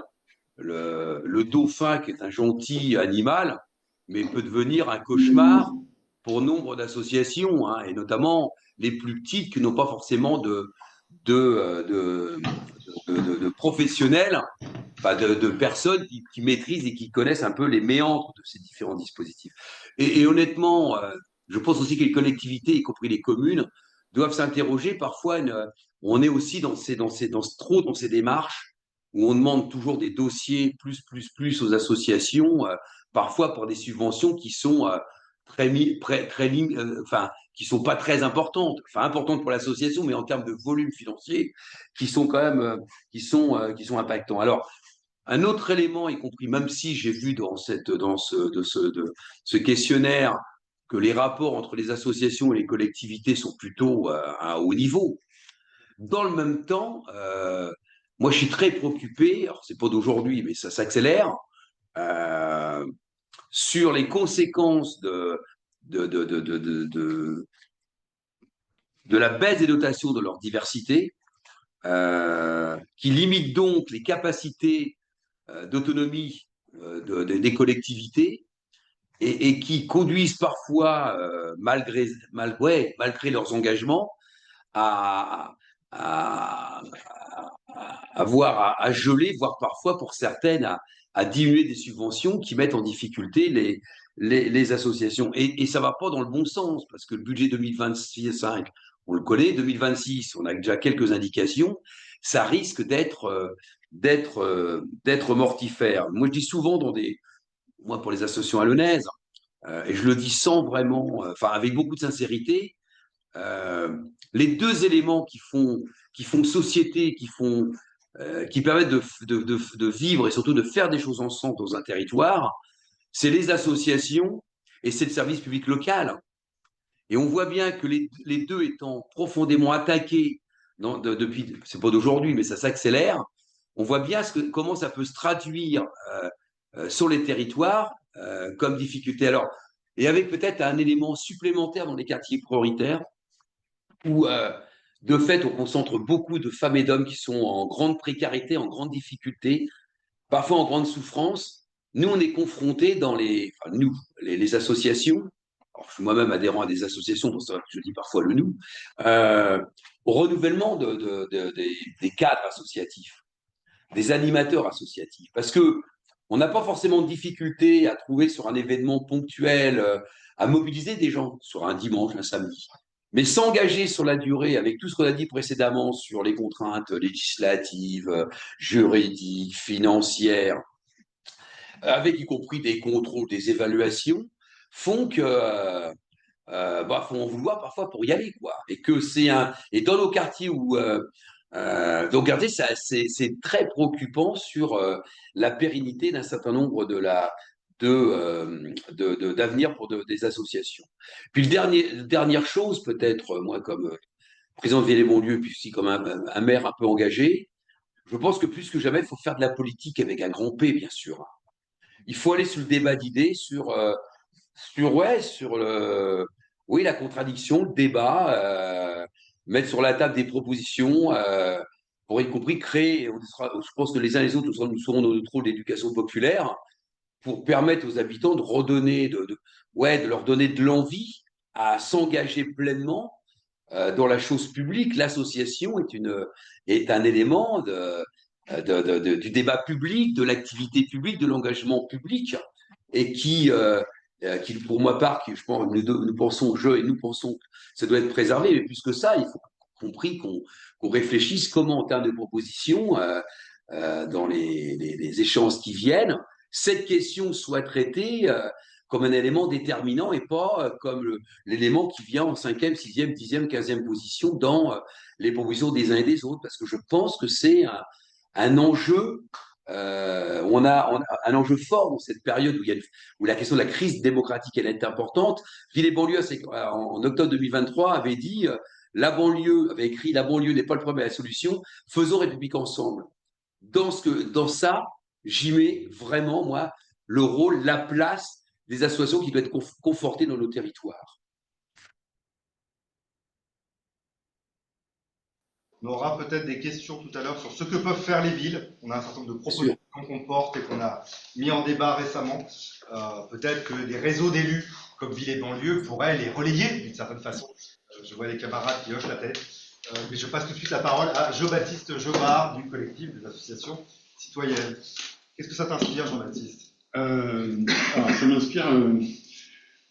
le dauphin, qui est un gentil animal, mais peut devenir un cauchemar pour nombre d'associations, hein, et notamment les plus petites qui n'ont pas forcément de professionnels, enfin de personnes qui maîtrisent et qui connaissent un peu les méandres de ces différents dispositifs. Et honnêtement, je pense aussi que les collectivités, y compris les communes, doivent s'interroger. Parfois, on est aussi dans ces démarches où on demande toujours des dossiers plus aux associations, parfois pour des subventions qui sont qui sont pas très importantes, enfin importantes pour l'association, mais en termes de volume financier, qui sont quand même qui sont impactants. Alors, un autre élément, y compris, même si j'ai vu dans ce questionnaire que les rapports entre les associations et les collectivités sont plutôt à un haut niveau, dans le même temps, moi je suis très préoccupé, alors c'est pas d'aujourd'hui, mais ça s'accélère, euh, sur les conséquences de la baisse des dotations de leur diversité, qui limite donc les capacités d'autonomie des collectivités et qui conduisent parfois, malgré leurs engagements, à, à, à geler, voire parfois pour certaines à diminuer des subventions qui mettent en difficulté les associations. Et ça ne va pas dans le bon sens, parce que le budget 2025, on le connaît, 2026, on a déjà quelques indications, ça risque d'être mortifère. Moi, je dis souvent moi, pour les associations allonaises, et je le dis sans vraiment, avec beaucoup de sincérité, les deux éléments qui font société, qui permettent de vivre et surtout de faire des choses ensemble dans un territoire, c'est les associations et c'est le service public local. Et on voit bien que les deux étant profondément attaqués depuis, c'est pas d'aujourd'hui, mais ça s'accélère, on voit bien comment ça peut se traduire sur les territoires comme difficulté. Alors, et avec peut-être un élément supplémentaire dans les quartiers prioritaires, où de fait on concentre beaucoup de femmes et d'hommes qui sont en grande précarité, en grande difficulté, parfois en grande souffrance. Nous, on est confrontés les associations, alors je suis moi-même adhérent à des associations, pour ça que je dis parfois le nous, au renouvellement des cadres associatifs, des animateurs associatifs, parce que on n'a pas forcément de difficulté à trouver sur un événement ponctuel, à mobiliser des gens sur un dimanche, un samedi. Mais s'engager sur la durée avec tout ce qu'on a dit précédemment sur les contraintes législatives, juridiques, financières, avec y compris des contrôles, des évaluations, font que faut en vouloir parfois pour y aller, quoi. Et que et dans nos quartiers donc regardez, c'est très préoccupant sur la pérennité d'un certain nombre d'avenir pour des associations. Puis dernière chose, peut-être, moi, comme président de Ville-et-Bonlieu, puis aussi comme un maire un peu engagé, je pense que plus que jamais, il faut faire de la politique avec un grand P, bien sûr. Il faut aller sur le débat d'idées, oui, la contradiction, le débat, mettre sur la table des propositions, pour y compris créer, je pense que les uns et les autres, nous serons dans notre rôle d'éducation populaire, pour permettre aux habitants de redonner, de leur donner de l'envie à s'engager pleinement dans la chose publique. L'association est un élément du débat public, de l'activité publique, de l'engagement public, et qui pour ma part, je pense, nous pensons, nous pensons que ça doit être préservé, mais plus que ça, il faut compris qu'on réfléchisse comment, en termes de propositions, dans les échanges qui viennent, cette question soit traitée comme un élément déterminant et pas comme l'élément qui vient en 5e, 6e, 10e, 15e position dans les propositions des uns et des autres, parce que je pense que c'est un enjeu. On a un enjeu fort dans cette période où la question de la crise démocratique elle est importante. Ville-et-Banlieue, en octobre 2023, avait dit avait écrit la banlieue n'est pas le problème, mais la solution. Faisons République ensemble. Dans ça, j'y mets vraiment, moi, le rôle, la place des associations qui doivent être confortées dans nos territoires. On aura peut-être des questions tout à l'heure sur ce que peuvent faire les villes. On a un certain nombre de propositions qu'on porte et qu'on a mis en débat récemment. Peut-être que des réseaux d'élus comme Ville et Banlieue pourraient les relayer d'une certaine façon. Je vois les camarades qui hochent la tête. Mais je passe tout de suite la parole à Jean-Baptiste Jobard du collectif des associations citoyennes. Qu'est-ce que ça t'inspire, Jean-Baptiste? Alors, ça m'inspire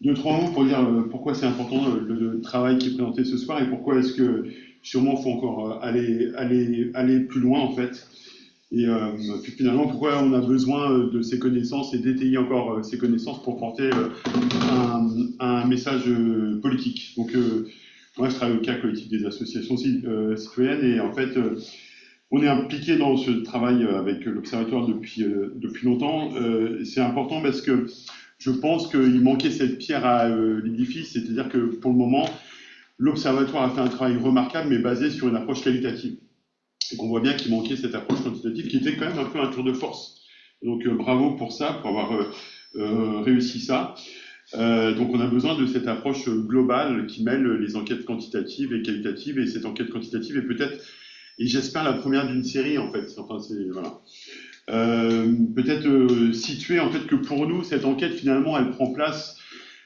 deux, trois mots pour dire pourquoi c'est important le travail qui est présenté ce soir et pourquoi est-ce que sûrement il faut encore aller plus loin en fait. Et puis finalement, pourquoi on a besoin de ces connaissances et d'étayer encore ces connaissances pour porter un message politique. Donc moi, je travaille au CAC, collectif des associations citoyennes, et en fait, on est impliqué dans ce travail avec l'Observatoire depuis longtemps. C'est important parce que je pense qu'il manquait cette pierre à l'édifice, c'est-à-dire que pour le moment, l'Observatoire a fait un travail remarquable, mais basé sur une approche qualitative. Et qu'on voit bien qu'il manquait cette approche quantitative, qui était quand même un peu un tour de force. Donc bravo pour ça, pour avoir réussi ça. Donc on a besoin de cette approche globale qui mêle les enquêtes quantitatives et qualitatives, et cette enquête quantitative est peut-être, et j'espère, la première d'une série en fait. Enfin, voilà. Peut-être situer en fait que pour nous cette enquête finalement elle prend place,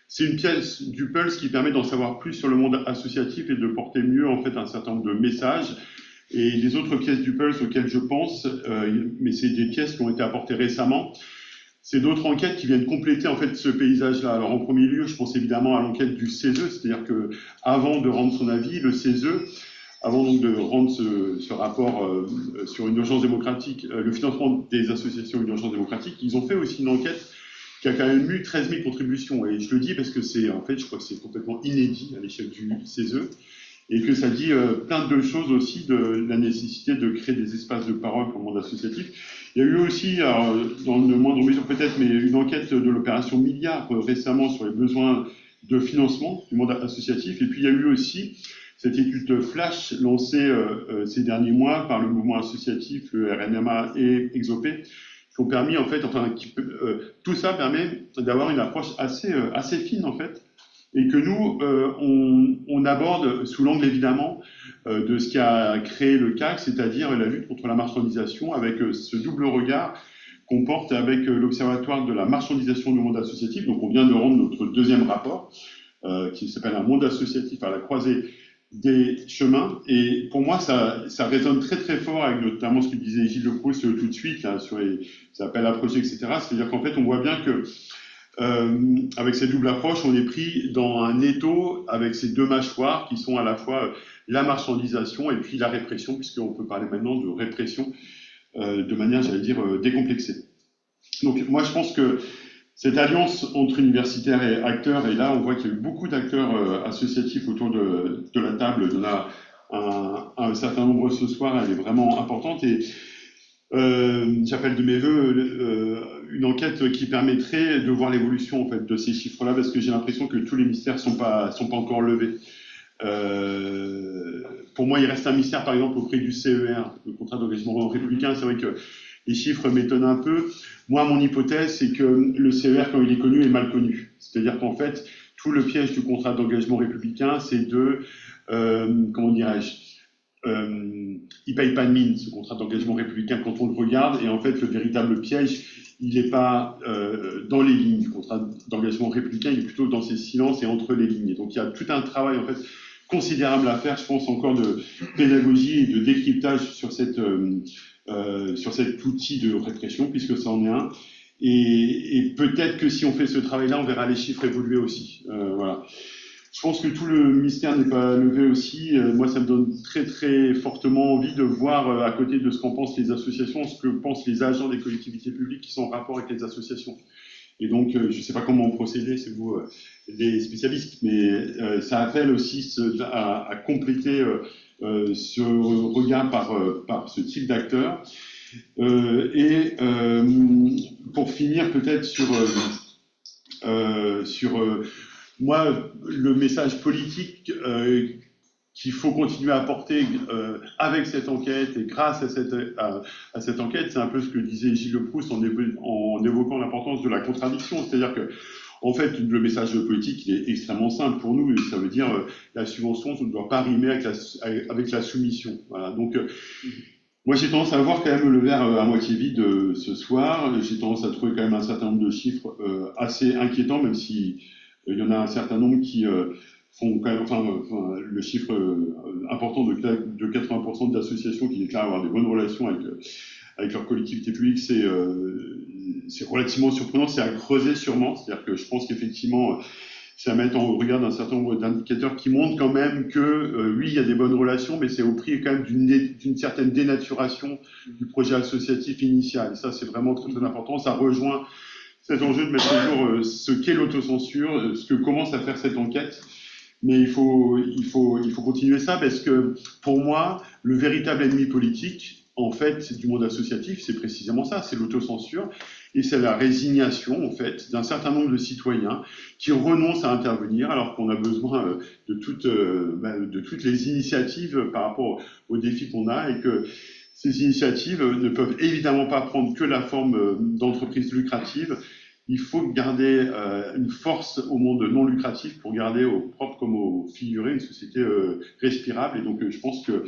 c'est une pièce du Pulse qui permet d'en savoir plus sur le monde associatif et de porter mieux en fait un certain nombre de messages. Et les autres pièces du Pulse auxquelles je pense, mais c'est des pièces qui ont été apportées récemment, c'est d'autres enquêtes qui viennent compléter en fait ce paysage-là. Alors en premier lieu, je pense évidemment à l'enquête du CESE, c'est-à-dire que avant de rendre son avis, le CESE, avant donc de rendre ce rapport sur une urgence démocratique, le financement des associations une urgence démocratique, ils ont fait aussi une enquête qui a quand même eu 13 000 contributions. Et je le dis parce que en fait, je crois que c'est complètement inédit à l'échelle du CESE. Et que ça dit plein de choses aussi de la nécessité de créer des espaces de parole pour le monde associatif. Il y a eu aussi, alors, dans une moindre mesure peut-être, mais une enquête de l'opération Milliard récemment sur les besoins de financement du monde associatif. Et puis il y a eu aussi cette étude flash lancée ces derniers mois par le mouvement associatif, le RNMA et Exopé, qui ont permis en fait, tout ça permet d'avoir une approche assez fine en fait, et que nous, on aborde sous l'angle évidemment de ce qui a créé le CAC, c'est-à-dire la lutte contre la marchandisation, avec ce double regard qu'on porte avec l'Observatoire de la marchandisation du monde associatif. Donc on vient de rendre notre deuxième rapport, qui s'appelle Un monde associatif à la croisée des chemins. Et pour moi, ça résonne très très fort avec notamment ce que disait Gilles Lecrousse tout de suite, là, sur les appels à projets, etc. C'est-à-dire qu'en fait, on voit bien que avec cette double approche, on est pris dans un étau avec ces deux mâchoires qui sont à la fois la marchandisation et puis la répression, puisqu'on peut parler maintenant de répression de manière, j'allais dire, décomplexée. Donc moi, je pense que cette alliance entre universitaires et acteurs, et là on voit qu'il y a eu beaucoup d'acteurs associatifs autour de la table, il y en a un certain nombre ce soir, elle est vraiment importante, et j'appelle de mes voeux une enquête qui permettrait de voir l'évolution en fait de ces chiffres-là, parce que j'ai l'impression que tous les mystères sont pas encore levés. Pour moi, il reste un mystère, par exemple, auprès du CER, le contrat d'engagement républicain. C'est vrai que les chiffres m'étonnent un peu. Moi, mon hypothèse, c'est que le CER, quand il est connu, est mal connu. C'est-à-dire qu'en fait, tout le piège du contrat d'engagement républicain, c'est de, comment dirais-je, il paye pas de mine, ce contrat d'engagement républicain, quand on le regarde. Et en fait, le véritable piège, il n'est pas dans les lignes du contrat d'engagement républicain, il est plutôt dans ses silences et entre les lignes. Et donc, il y a tout un travail, en fait, considérable à faire, je pense, encore de pédagogie et de décryptage sur cet outil de répression, puisque ça en est un. Et peut-être que si on fait ce travail-là, on verra les chiffres évoluer aussi. Voilà. Je pense que tout le mystère n'est pas levé aussi. Moi, ça me donne très, très fortement envie de voir, à côté de ce qu'en pensent les associations, ce que pensent les agents des collectivités publiques qui sont en rapport avec les associations. Et donc, je ne sais pas comment procéder, c'est vous les spécialistes, mais ça appelle aussi à compléter ce regard par ce type d'acteurs. Pour finir, peut-être sur moi, le message politique qu'il faut continuer à porter avec cette enquête et grâce à cette enquête, c'est un peu ce que disait Gilles Le Proust en évoquant l'importance de la contradiction. C'est-à-dire que, en fait, le message politique, il est extrêmement simple pour nous. Ça veut dire la subvention, ça ne doit pas rimer avec la soumission. Voilà. Donc, moi, j'ai tendance à voir quand même le verre à moitié vide ce soir. J'ai tendance à trouver quand même un certain nombre de chiffres assez inquiétants, même si il y en a un certain nombre qui font quand même, le chiffre important de 80% d'associations qui déclarent avoir des bonnes relations avec leur collectivité publique, c'est relativement surprenant, c'est à creuser sûrement. C'est-à-dire que je pense qu'effectivement, c'est à mettre en regard d'un certain nombre d'indicateurs qui montrent quand même que oui, il y a des bonnes relations, mais c'est au prix quand même d'une certaine dénaturation du projet associatif initial. Et ça, c'est vraiment très, très important. Ça rejoint cet enjeu de mettre au jour ce qu'est l'autocensure, ce que commence à faire cette enquête. Mais il faut continuer ça, parce que pour moi, le véritable ennemi politique, en fait, du monde associatif, c'est précisément ça, c'est l'autocensure, et c'est la résignation, en fait, d'un certain nombre de citoyens qui renoncent à intervenir alors qu'on a besoin de toutes les initiatives par rapport aux défis qu'on a, et que ces initiatives ne peuvent évidemment pas prendre que la forme d'entreprises lucratives. Il faut garder une force au monde non lucratif pour garder au propre comme au figuré une société respirable. Et donc, je pense que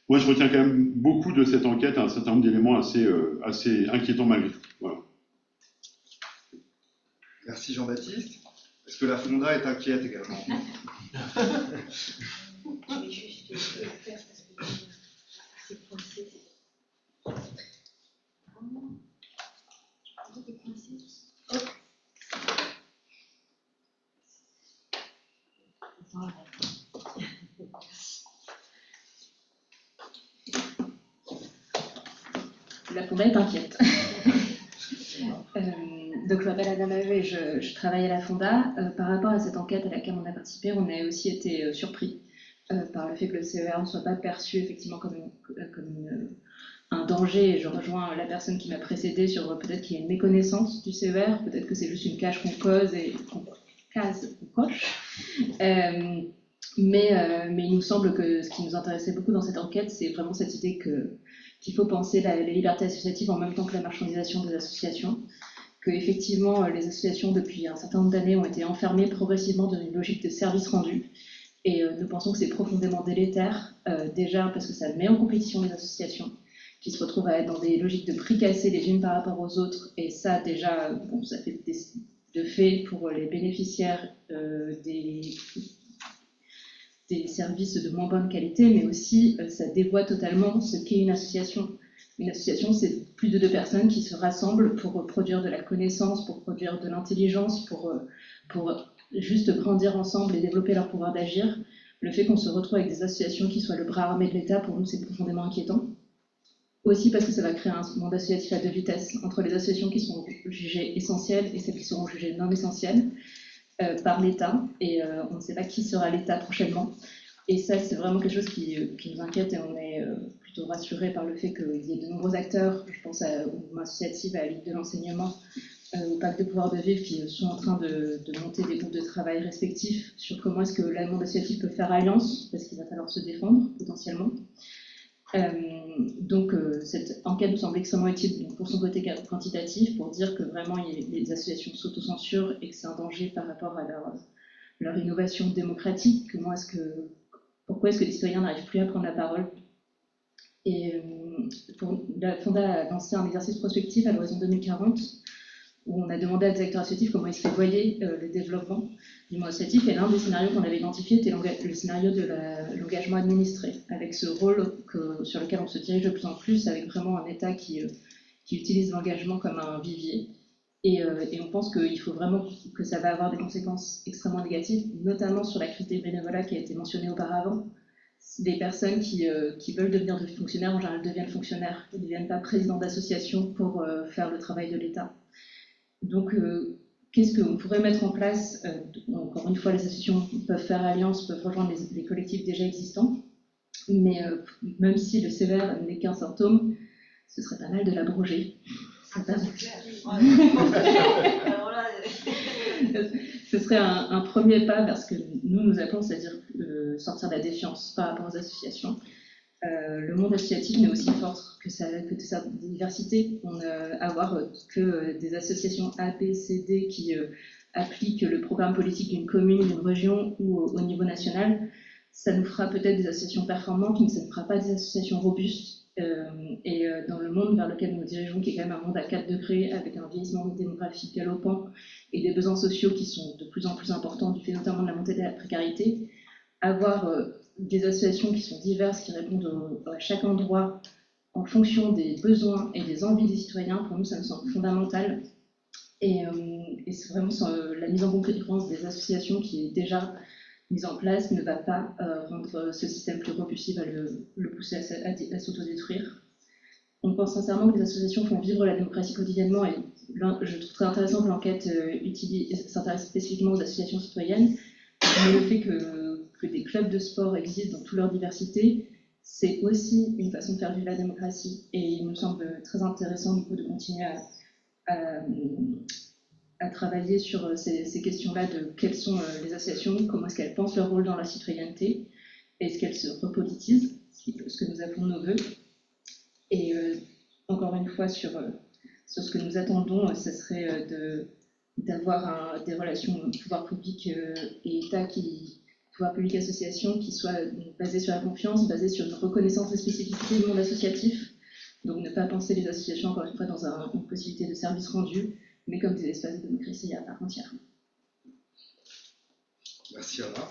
moi, je retiens quand même beaucoup de cette enquête, un certain nombre d'éléments assez inquiétants malgré tout. Voilà. Merci Jean-Baptiste. Est-ce que la Fonda est inquiète également? Je vais juste le faire parce que c'est coincé. Voilà. La Fonda est inquiète. Donc je m'appelle Anna Maheu et je travaille à la Fonda. Par rapport à cette enquête à laquelle on a participé, on a aussi été surpris par le fait que le CER ne soit pas perçu effectivement comme un danger. Et je rejoins la personne qui m'a précédée sur peut-être qu'il y a une méconnaissance du CER, peut-être que c'est juste une case qu'on coche. Mais il nous semble que ce qui nous intéressait beaucoup dans cette enquête, c'est vraiment cette idée qu'il faut penser la liberté associative en même temps que la marchandisation des associations, que effectivement les associations depuis un certain nombre d'années ont été enfermées progressivement dans une logique de service rendu, et nous pensons que c'est profondément délétère, déjà parce que ça met en compétition les associations qui se retrouvent à être dans des logiques de prix cassés les unes par rapport aux autres, et ça déjà, ça fait de fait pour les bénéficiaires des services de moins bonne qualité, mais aussi ça dévoie totalement ce qu'est une association. Une association, c'est plus de 2 personnes qui se rassemblent pour produire de la connaissance, pour produire de l'intelligence, pour juste grandir ensemble et développer leur pouvoir d'agir. Le fait qu'on se retrouve avec des associations qui soient le bras armé de l'État, pour nous, c'est profondément inquiétant. Aussi parce que ça va créer un monde associatif à 2 vitesses, entre les associations qui seront jugées essentielles et celles qui seront jugées non essentielles par l'État. Et on ne sait pas qui sera l'État prochainement. Et ça, c'est vraiment quelque chose qui nous inquiète, et on est plutôt rassurés par le fait qu'il y ait de nombreux acteurs, je pense au mouvement associatif, à la Ligue de l'enseignement, au Pacte de pouvoir de vivre, qui sont en train de monter des groupes de travail respectifs sur comment est-ce que le monde associatif peut faire alliance, parce qu'il va falloir se défendre potentiellement. Donc cette enquête nous semble extrêmement utile pour son côté quantitatif, pour dire que vraiment les associations s'autocensurent et que c'est un danger par rapport à leur innovation démocratique. Pourquoi est-ce que les citoyens n'arrivent plus à prendre la parole? Et la Fonda a lancé un exercice prospectif à l'horizon 2040, où on a demandé à des acteurs associatifs comment est-ce qu'ils voyaient le développement du monde associatif. Et l'un des scénarios qu'on avait identifié était le scénario de l'engagement administré, avec ce rôle sur lequel on se dirige de plus en plus, avec vraiment un État qui utilise l'engagement comme un vivier. Et on pense qu'il faut vraiment que ça va avoir des conséquences extrêmement négatives, notamment sur la crise des bénévolats qui a été mentionnée auparavant. Des personnes qui veulent devenir fonctionnaires, en général deviennent fonctionnaires, ils ne deviennent pas présidents d'associations pour faire le travail de l'État. Donc, qu'est-ce qu'on pourrait mettre en place? Encore une fois, les associations peuvent faire alliance, peuvent rejoindre les collectifs déjà existants, mais même si le sévère n'est qu'un symptôme, ce serait pas mal de l'abroger. Ce serait un premier pas vers ce que nous appelons, c'est-à-dire sortir de la défiance par rapport aux associations. Le monde associatif n'est aussi fort que sa diversité. Avoir que des associations A, B, C, D qui appliquent le programme politique d'une commune, d'une région ou au niveau national, ça nous fera peut-être des associations performantes, mais ça ne fera pas des associations robustes. Et dans le monde vers lequel nous nous dirigeons, qui est quand même un monde à 4 degrés, avec un vieillissement démographique galopant et des besoins sociaux qui sont de plus en plus importants, du fait notamment de la montée de la précarité, avoir des associations qui sont diverses, qui répondent à chaque endroit en fonction des besoins et des envies des citoyens, pour nous, ça me semble fondamental. Et c'est vraiment la mise en concurrence des associations qui est déjà mise en place ne va pas rendre ce système plus robuste, il va le pousser à s'autodétruire. On pense sincèrement que les associations font vivre la démocratie quotidiennement, et je trouve très intéressant que l'enquête s'intéresse spécifiquement aux associations citoyennes, mais le fait que des clubs de sport existent dans toute leur diversité, c'est aussi une façon de faire vivre la démocratie, et il nous semble très intéressant du coup de continuer à travailler sur ces questions-là de quelles sont les associations, comment est-ce qu'elles pensent leur rôle dans la citoyenneté, est-ce qu'elles se repolitisent, ce que nous appelons nos vœux. Et encore une fois, sur ce que nous attendons, ce serait d'avoir des relations pouvoir public et État, pouvoir public association, qui soient basées sur la confiance, basées sur une reconnaissance des spécificités du monde associatif. Donc ne pas penser les associations, encore une fois, dans une possibilité de service rendu, mais comme des espaces de démocratie à part entière. Merci Anna.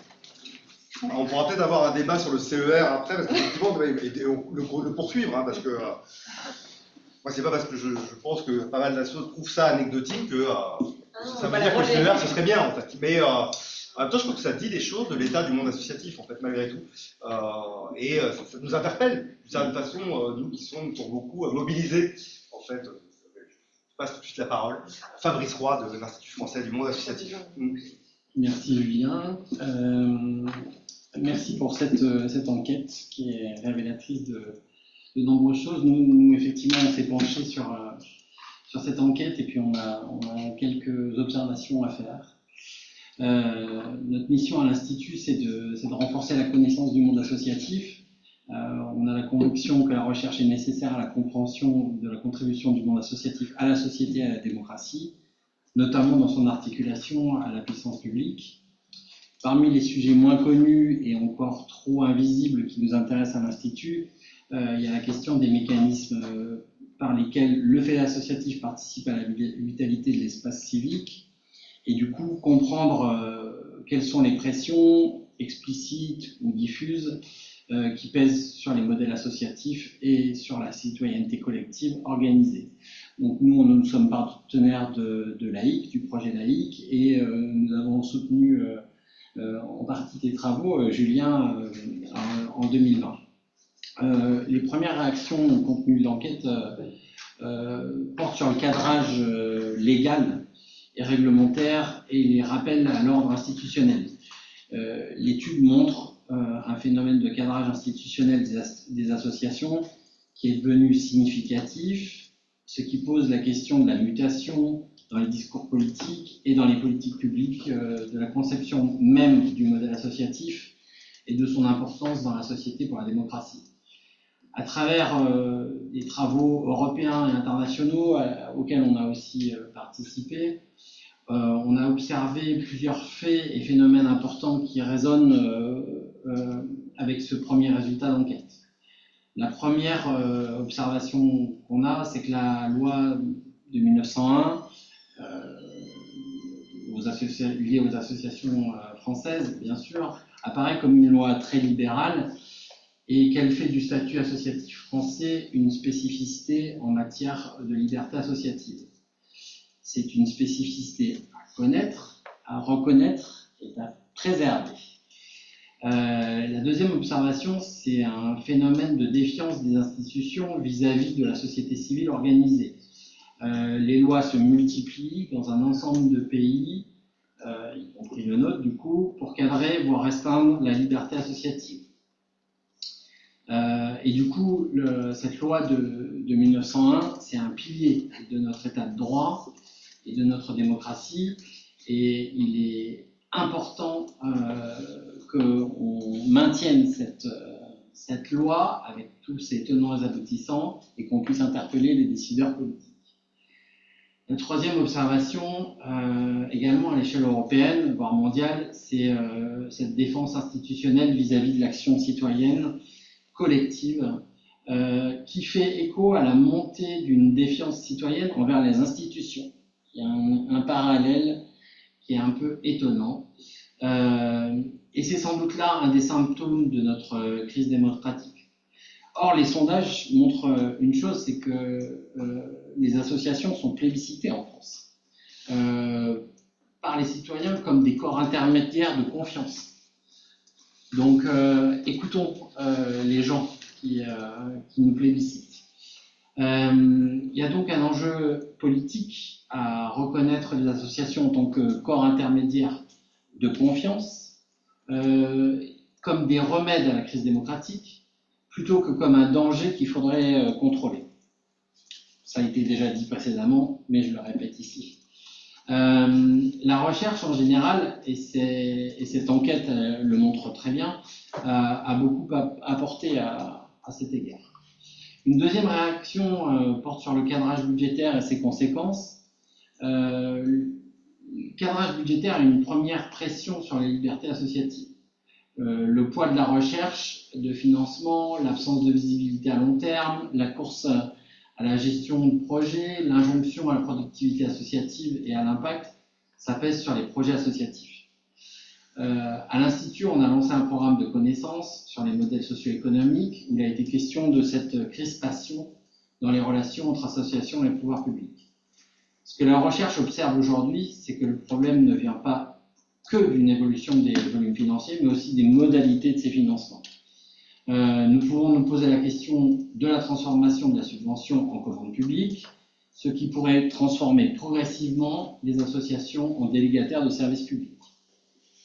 Alors, on pourra peut-être avoir un débat sur le CER après, parce qu'effectivement, le poursuivre, hein, parce que moi, c'est pas parce que je pense que pas mal d'associations trouvent ça anecdotique que ça veut dire que le CER, ce serait bien, en fait. Mais en même temps, je trouve que ça dit des choses de l'état du monde associatif, en fait, malgré tout. Et ça nous interpelle, d'une certaine façon, nous qui sommes pour beaucoup mobilisés, en fait. Je passe tout de suite la parole. Fabrice Roy de l'Institut français du monde associatif. Merci Julien. Merci pour cette enquête qui est révélatrice de nombreuses choses. Nous effectivement, on s'est penché sur cette enquête et puis on a quelques observations à faire. Notre mission à l'Institut, c'est de renforcer la connaissance du monde associatif. On a la conviction que la recherche est nécessaire à la compréhension de la contribution du monde associatif à la société et à la démocratie, notamment dans son articulation à la puissance publique. Parmi les sujets moins connus et encore trop invisibles qui nous intéressent à l'Institut, il y a la question des mécanismes par lesquels le fait associatif participe à la vitalité de l'espace civique, et du coup comprendre quelles sont les pressions explicites ou diffuses qui pèsent sur les modèles associatifs et sur la citoyenneté collective organisée. Donc nous sommes partenaires de l'AIC, du projet l'AIC, et nous avons soutenu en partie des travaux, Julien, en 2020. Les premières réactions au contenu de l'enquête portent sur le cadrage légal et réglementaire et les rappels à l'ordre institutionnel. L'étude montre un phénomène de cadrage institutionnel des associations qui est devenu significatif, ce qui pose la question de la mutation dans les discours politiques et dans les politiques publiques, de la conception même du modèle associatif et de son importance dans la société pour la démocratie. À travers des travaux européens et internationaux auxquels on a aussi participé, on a observé plusieurs faits et phénomènes importants qui résonnent avec ce premier résultat d'enquête. La première observation qu'on a, c'est que la loi de 1901, liée aux associations françaises, bien sûr, apparaît comme une loi très libérale et qu'elle fait du statut associatif français une spécificité en matière de liberté associative. C'est une spécificité à connaître, à reconnaître et à préserver. La deuxième observation, c'est un phénomène de défiance des institutions vis-à-vis de la société civile organisée. Les lois se multiplient dans un ensemble de pays, y compris le nôtre du coup, pour cadrer, voire restreindre la liberté associative. Et du coup, cette loi de 1901, c'est un pilier de notre état de droit et de notre démocratie, et il est important qu'on maintienne cette loi avec tous ses tenants et aboutissants et qu'on puisse interpeller les décideurs politiques. La troisième observation, également à l'échelle européenne, voire mondiale, c'est cette défense institutionnelle vis-à-vis de l'action citoyenne collective qui fait écho à la montée d'une défiance citoyenne envers les institutions. Il y a un parallèle qui est un peu étonnant. Et c'est sans doute là un des symptômes de notre crise démocratique. Or, les sondages montrent une chose, c'est que les associations sont plébiscitées en France par les citoyens comme des corps intermédiaires de confiance. Donc, écoutons les gens qui nous plébiscitent. Il y a donc un enjeu politique à reconnaître les associations en tant que corps intermédiaire de confiance, comme des remèdes à la crise démocratique, plutôt que comme un danger qu'il faudrait contrôler. Ça a été déjà dit précédemment, mais je le répète ici. La recherche en général, et cette enquête le montre très bien, a beaucoup apporté à cet égard. Une deuxième réaction porte sur le cadrage budgétaire et ses conséquences. Le cadrage budgétaire a une première pression sur les libertés associatives. Le poids de la recherche, de financement, l'absence de visibilité à long terme, la course à la gestion de projets, l'injonction à la productivité associative et à l'impact, ça pèse sur les projets associatifs. À l'Institut, on a lancé un programme de connaissances sur les modèles socio-économiques où il a été question de cette crispation dans les relations entre associations et le pouvoir public. Ce que la recherche observe aujourd'hui, c'est que le problème ne vient pas que d'une évolution des volumes financiers, mais aussi des modalités de ces financements. Nous pouvons nous poser la question de la transformation de la subvention en commande publique, ce qui pourrait transformer progressivement les associations en délégataires de services publics.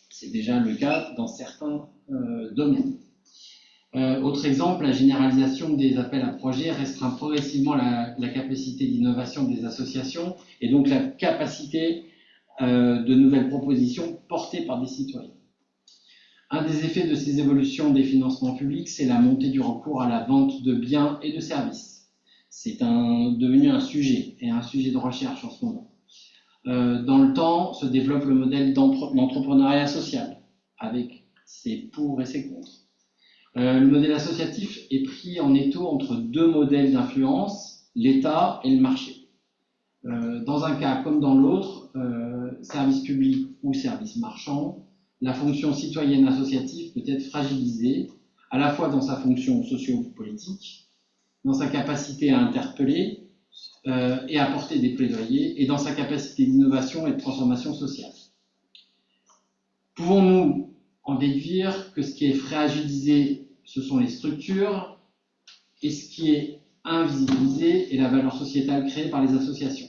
C'est déjà le cas dans certains domaines. Autre exemple, la généralisation des appels à projets restreint progressivement la capacité d'innovation des associations et donc la capacité de nouvelles propositions portées par des citoyens. Un des effets de ces évolutions des financements publics, c'est la montée du recours à la vente de biens et de services. C'est devenu un sujet, et un sujet de recherche en ce moment. Dans le temps, se développe le modèle d'entrepreneuriat social, avec ses pour et ses contre. Le modèle associatif est pris en étau entre deux modèles d'influence, l'État et le marché. Dans un cas comme dans l'autre, service public ou service marchand, la fonction citoyenne associative peut être fragilisée à la fois dans sa fonction socio-politique, dans sa capacité à interpeller et à porter des plaidoyers, et dans sa capacité d'innovation et de transformation sociale. Pouvons-nous en déduire que ce qui est fragilisé, ce sont les structures, et ce qui est invisibilisé est la valeur sociétale créée par les associations?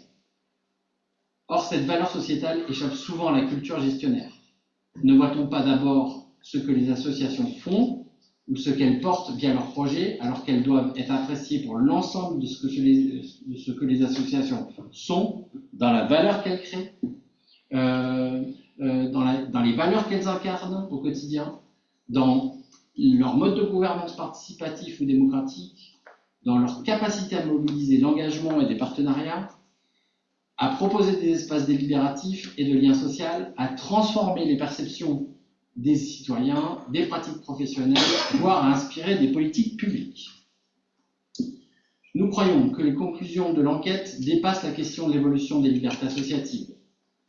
Or, cette valeur sociétale échappe souvent à la culture gestionnaire. Ne voit-on pas d'abord ce que les associations font ou ce qu'elles portent via leurs projets, alors qu'elles doivent être appréciées pour l'ensemble de ce que les associations sont, dans la valeur qu'elles créent, dans les valeurs qu'elles incarnent au quotidien, dans leur mode de gouvernance participatif ou démocratique, dans leur capacité à mobiliser l'engagement et des partenariats, à proposer des espaces délibératifs et de liens sociaux, à transformer les perceptions des citoyens, des pratiques professionnelles, voire à inspirer des politiques publiques. Nous croyons que les conclusions de l'enquête dépassent la question de l'évolution des libertés associatives.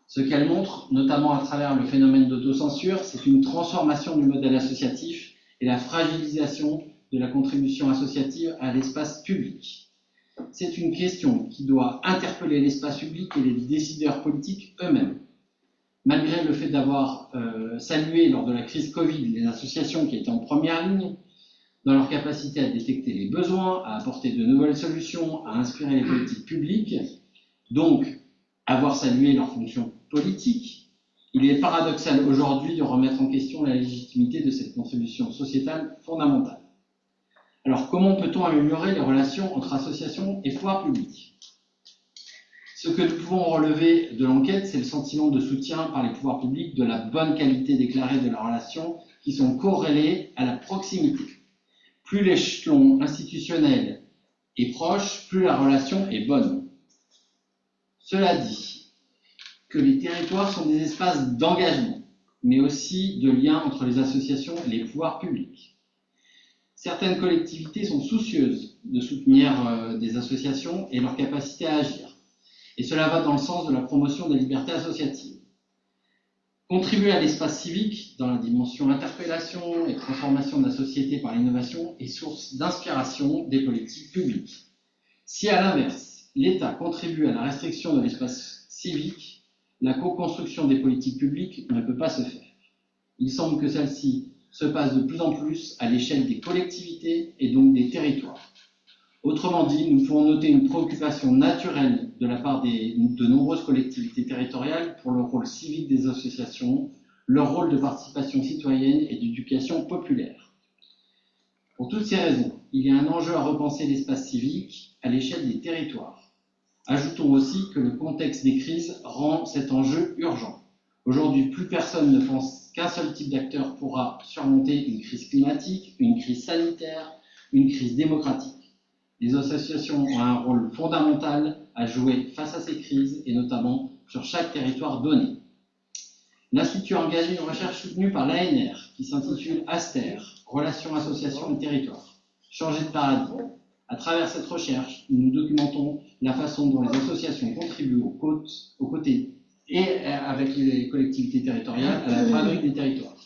Ce qu'elles montrent, notamment à travers le phénomène d'autocensure, c'est une transformation du modèle associatif et la fragilisation de la contribution associative à l'espace public. C'est une question qui doit interpeller l'espace public et les décideurs politiques eux-mêmes. Malgré le fait d'avoir salué lors de la crise Covid les associations qui étaient en première ligne, dans leur capacité à détecter les besoins, à apporter de nouvelles solutions, à inspirer les politiques publiques, donc avoir salué leur fonction politique, il est paradoxal aujourd'hui de remettre en question la légitimité de cette contribution sociétale fondamentale. Alors, comment peut-on améliorer les relations entre associations et pouvoirs publics? Ce que nous pouvons relever de l'enquête, c'est le sentiment de soutien par les pouvoirs publics de la bonne qualité déclarée de la relation qui sont corrélées à la proximité. Plus l'échelon institutionnel est proche, plus la relation est bonne. Cela dit, que les territoires sont des espaces d'engagement, mais aussi de lien entre les associations et les pouvoirs publics. Certaines collectivités sont soucieuses de soutenir des associations et leur capacité à agir. Et cela va dans le sens de la promotion des libertés associatives. Contribuer à l'espace civique, dans la dimension interpellation et transformation de la société par l'innovation, est source d'inspiration des politiques publiques. Si à l'inverse, l'État contribue à la restriction de l'espace civique, la co-construction des politiques publiques ne peut pas se faire. Il semble que celle-ci se passe de plus en plus à l'échelle des collectivités et donc des territoires. Autrement dit, nous pouvons noter une préoccupation naturelle de la part de nombreuses collectivités territoriales pour le rôle civique des associations, leur rôle de participation citoyenne et d'éducation populaire. Pour toutes ces raisons, il y a un enjeu à repenser l'espace civique à l'échelle des territoires. Ajoutons aussi que le contexte des crises rend cet enjeu urgent. Aujourd'hui, plus personne ne pense qu'un seul type d'acteur pourra surmonter une crise climatique, une crise sanitaire, une crise démocratique. Les associations ont un rôle fondamental à jouer face à ces crises et notamment sur chaque territoire donné. L'Institut a engagé une recherche soutenue par l'ANR qui s'intitule ASTER, Relations, Associations et Territoires. Changer de paradigme. À travers cette recherche, nous documentons la façon dont les associations contribuent aux côtés et avec les collectivités territoriales à la fabrique des territoires.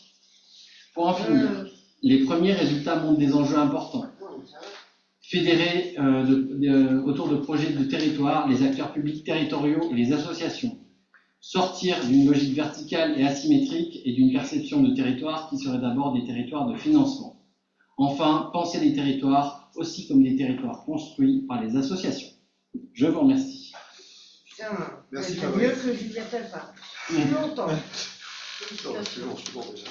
Pour en finir, les premiers résultats montrent des enjeux importants. Fédérer autour de projets de territoire les acteurs publics territoriaux et les associations. Sortir d'une logique verticale et asymétrique et d'une perception de territoire qui serait d'abord des territoires de financement. Enfin, penser les territoires aussi comme des territoires construits par les associations. Je vous remercie. Putain, Merci, c'est Fabrice. mieux que Juliette Alpin. Plus longtemps. Toujours déjà.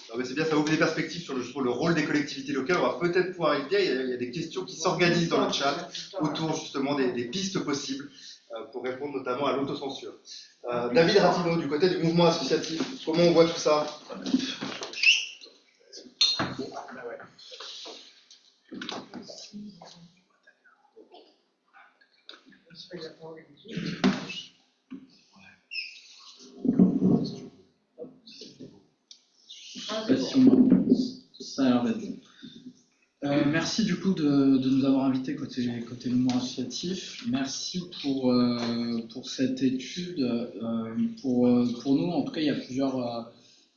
Non, mais c'est bien, ça ouvre des perspectives sur le rôle des collectivités locales. On va peut-être pouvoir y venir. Il y a des questions qui s'organisent dans le chat autour justement des pistes possibles pour répondre notamment à l'autocensure. David Ratino, du côté du mouvement associatif, comment on voit tout ça? Ça a l'air d'être bon. Merci du coup de nous avoir invités côté mouvement associatif. Merci pour cette étude. Pour nous, en tout cas, il y a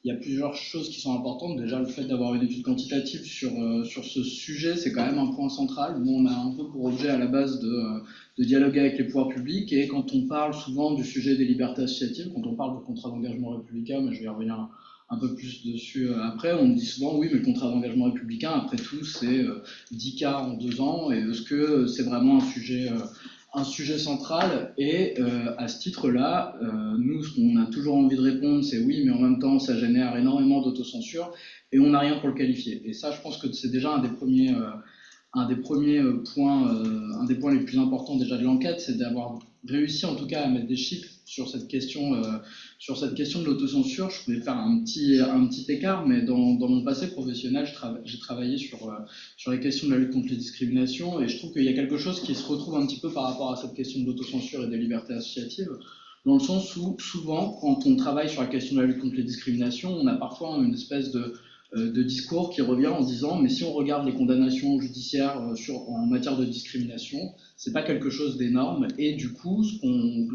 il y a plusieurs choses qui sont importantes. Déjà, le fait d'avoir une étude quantitative sur ce sujet, c'est quand même un point central. Nous, on a un peu pour objet à la base de dialoguer avec les pouvoirs publics, et quand on parle souvent du sujet des libertés associatives, quand on parle de contrat d'engagement républicain, mais je vais y revenir un peu plus dessus après, on me dit souvent oui, mais le contrat d'engagement républicain, après tout, c'est 10 cas en 2 ans, et est-ce que c'est vraiment un sujet central? Et à ce titre-là, nous, ce qu'on a toujours envie de répondre, c'est oui, mais en même temps, ça génère énormément d'autocensure, et on n'a rien pour le qualifier. Et ça, je pense que c'est déjà un des premiers points, un des points les plus importants déjà de l'enquête, c'est d'avoir réussi en tout cas à mettre des chiffres sur cette question de l'autocensure. Je voulais faire un petit écart, mais dans mon passé professionnel, j'ai travaillé sur les questions de la lutte contre les discriminations, et je trouve qu'il y a quelque chose qui se retrouve un petit peu par rapport à cette question de l'autocensure et des libertés associatives, dans le sens où souvent, quand on travaille sur la question de la lutte contre les discriminations, on a parfois une espèce de discours qui revient en disant mais si on regarde les condamnations judiciaires en matière de discrimination, c'est pas quelque chose d'énorme, et du coup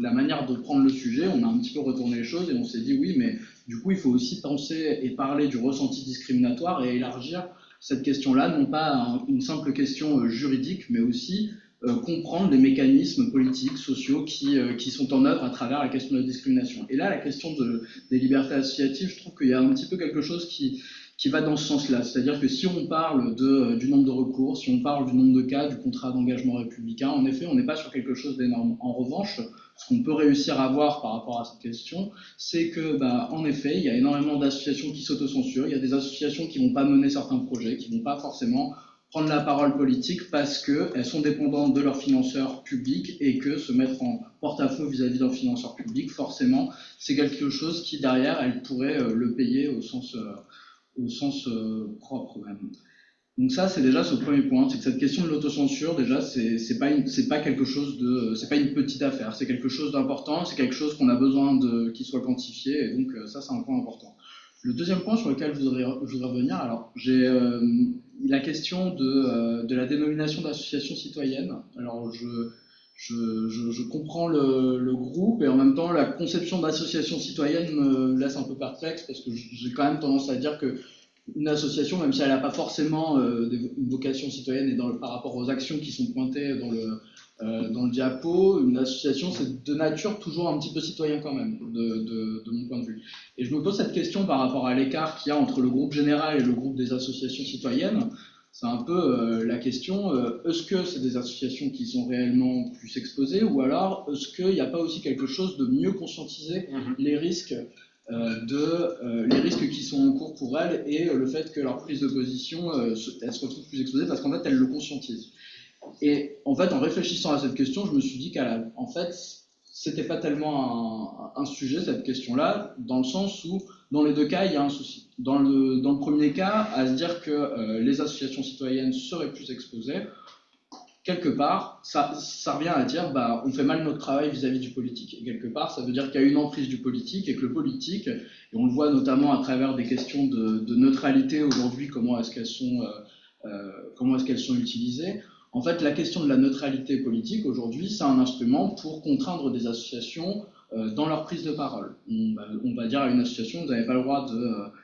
la manière de prendre le sujet, on a un petit peu retourné les choses et on s'est dit oui, mais du coup il faut aussi penser et parler du ressenti discriminatoire et élargir cette question-là, non pas à une simple question juridique, mais aussi comprendre les mécanismes politiques, sociaux qui sont en œuvre à travers la question de la discrimination. Et là, la question des libertés associatives, je trouve qu'il y a un petit peu quelque chose qui va dans ce sens-là. C'est-à-dire que si on parle du nombre de recours, si on parle du nombre de cas du contrat d'engagement républicain, en effet, on n'est pas sur quelque chose d'énorme. En revanche, ce qu'on peut réussir à voir par rapport à cette question, c'est que, en effet, il y a énormément d'associations qui s'autocensurent, il y a des associations qui ne vont pas mener certains projets, qui ne vont pas forcément prendre la parole politique parce qu'elles sont dépendantes de leurs financeurs publics, et que se mettre en porte-à-faux vis-à-vis de leurs financeurs publics, forcément, c'est quelque chose qui, derrière, elles pourraient le payer au sens propre même. Donc ça, c'est déjà ce premier point, c'est que cette question de l'autocensure, déjà, c'est pas quelque chose c'est pas une petite affaire, c'est quelque chose d'important, c'est quelque chose qu'on a besoin qu'il soit quantifié, et donc ça, c'est un point important. Le deuxième point sur lequel je voudrais revenir, alors j'ai la question de la dénomination d'association citoyenne. Alors je comprends le groupe, et en même temps la conception d'association citoyenne me laisse un peu perplexe, parce que j'ai quand même tendance à dire que une association, même si elle n'a pas forcément une vocation citoyenne, et par rapport aux actions qui sont pointées dans le diapo, une association c'est de nature toujours un petit peu citoyen quand même, de mon point de vue. Et je me pose cette question par rapport à l'écart qu'il y a entre le groupe général et le groupe des associations citoyennes. C'est un peu la question, est-ce que c'est des associations qui sont réellement plus exposées, ou alors est-ce qu'il n'y a pas aussi quelque chose de mieux conscientiser les risques qui sont en cours pour elles, et le fait que leur prise de position, elles se retrouvent plus exposées parce qu'en fait elles le conscientisent. Et en fait, en réfléchissant à cette question, je me suis dit qu'en fait, c'était pas tellement un sujet, cette question-là, dans le sens où, dans les deux cas, il y a un souci. Dans le premier cas, à se dire que les associations citoyennes seraient plus exposées, quelque part, ça revient à dire on fait mal notre travail vis-à-vis du politique. Et quelque part, ça veut dire qu'il y a une emprise du politique, et que le politique, et on le voit notamment à travers des questions de neutralité aujourd'hui, comment est-ce qu'elles sont utilisées. En fait, la question de la neutralité politique aujourd'hui, c'est un instrument pour contraindre des associations dans leur prise de parole. On va dire à une association, vous n'avez pas le droit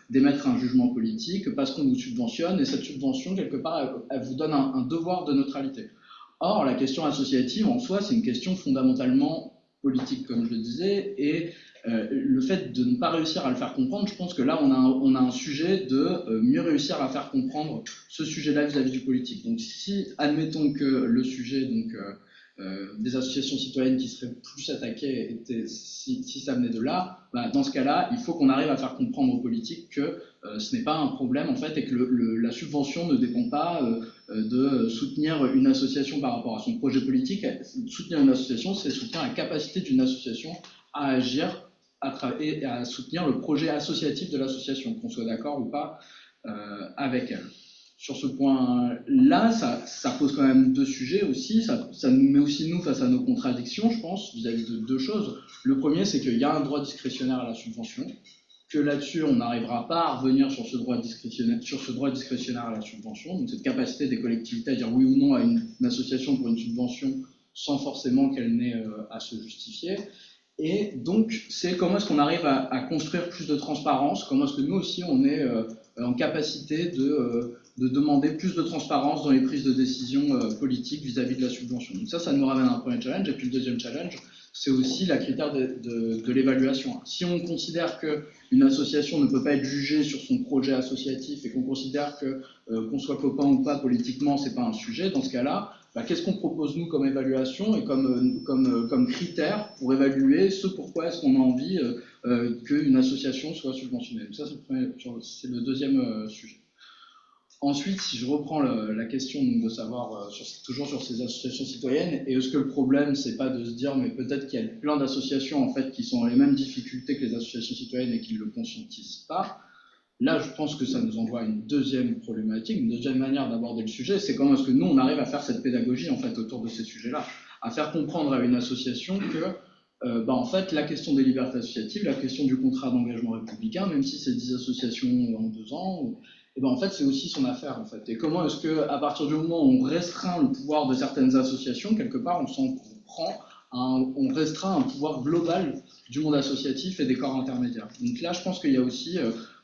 d'émettre un jugement politique parce qu'on vous subventionne, et cette subvention, quelque part, elle vous donne un devoir de neutralité. Or, la question associative, en soi, c'est une question fondamentalement politique, comme je le disais, et le fait de ne pas réussir à le faire comprendre, je pense que là, on a un sujet de mieux réussir à faire comprendre ce sujet-là vis-à-vis du politique. Donc, si, admettons que le sujet des associations citoyennes qui seraient plus attaquées, si ça venait de là, dans ce cas-là, il faut qu'on arrive à faire comprendre aux politiques que ce n'est pas un problème, en fait, et que la subvention ne dépend pas de soutenir une association par rapport à son projet politique. Soutenir une association, c'est soutenir la capacité d'une association à agir et à soutenir le projet associatif de l'association, qu'on soit d'accord ou pas avec elle. Sur ce point-là, ça pose quand même deux sujets aussi, ça nous met aussi nous face à nos contradictions, je pense, vis-à-vis de deux choses. Le premier, c'est qu'il y a un droit discrétionnaire à la subvention, que là-dessus, on n'arrivera pas à revenir sur ce droit discrétionnaire à la subvention, donc cette capacité des collectivités à dire oui ou non à une association pour une subvention sans forcément qu'elle n'ait à se justifier. Et donc, c'est comment est-ce qu'on arrive à construire plus de transparence, comment est-ce que nous aussi on est en capacité de demander plus de transparence dans les prises de décision politiques vis-à-vis de la subvention. Donc ça nous ramène à un premier challenge. Et puis le deuxième challenge, c'est aussi la critère de l'évaluation. Si on considère qu'une association ne peut pas être jugée sur son projet associatif et qu'on considère que qu'on soit copain ou pas politiquement, c'est pas un sujet, dans ce cas-là, qu'est-ce qu'on propose nous comme évaluation et comme critère pour évaluer ce pourquoi est-ce qu'on a envie qu'une association soit subventionnée. Donc ça, c'est le deuxième sujet. Ensuite, si je reprends la question de savoir, toujours sur ces associations citoyennes, et est-ce que le problème, c'est pas de se dire, mais peut-être qu'il y a plein d'associations en fait qui sont dans les mêmes difficultés que les associations citoyennes et qui ne le conscientisent pas. Là, je pense que ça nous envoie une deuxième problématique, une deuxième manière d'aborder le sujet, c'est comment est-ce que nous, on arrive à faire cette pédagogie en fait autour de ces sujets-là, à faire comprendre à une association que en fait, la question des libertés associatives, la question du contrat d'engagement républicain, même si c'est 10 associations en 2 ans, et en fait, c'est aussi son affaire, en fait. Et comment est-ce qu'à partir du moment où on restreint le pouvoir de certaines associations, quelque part, on restreint un pouvoir global du monde associatif et des corps intermédiaires. Donc là, je pense qu'il y a aussi,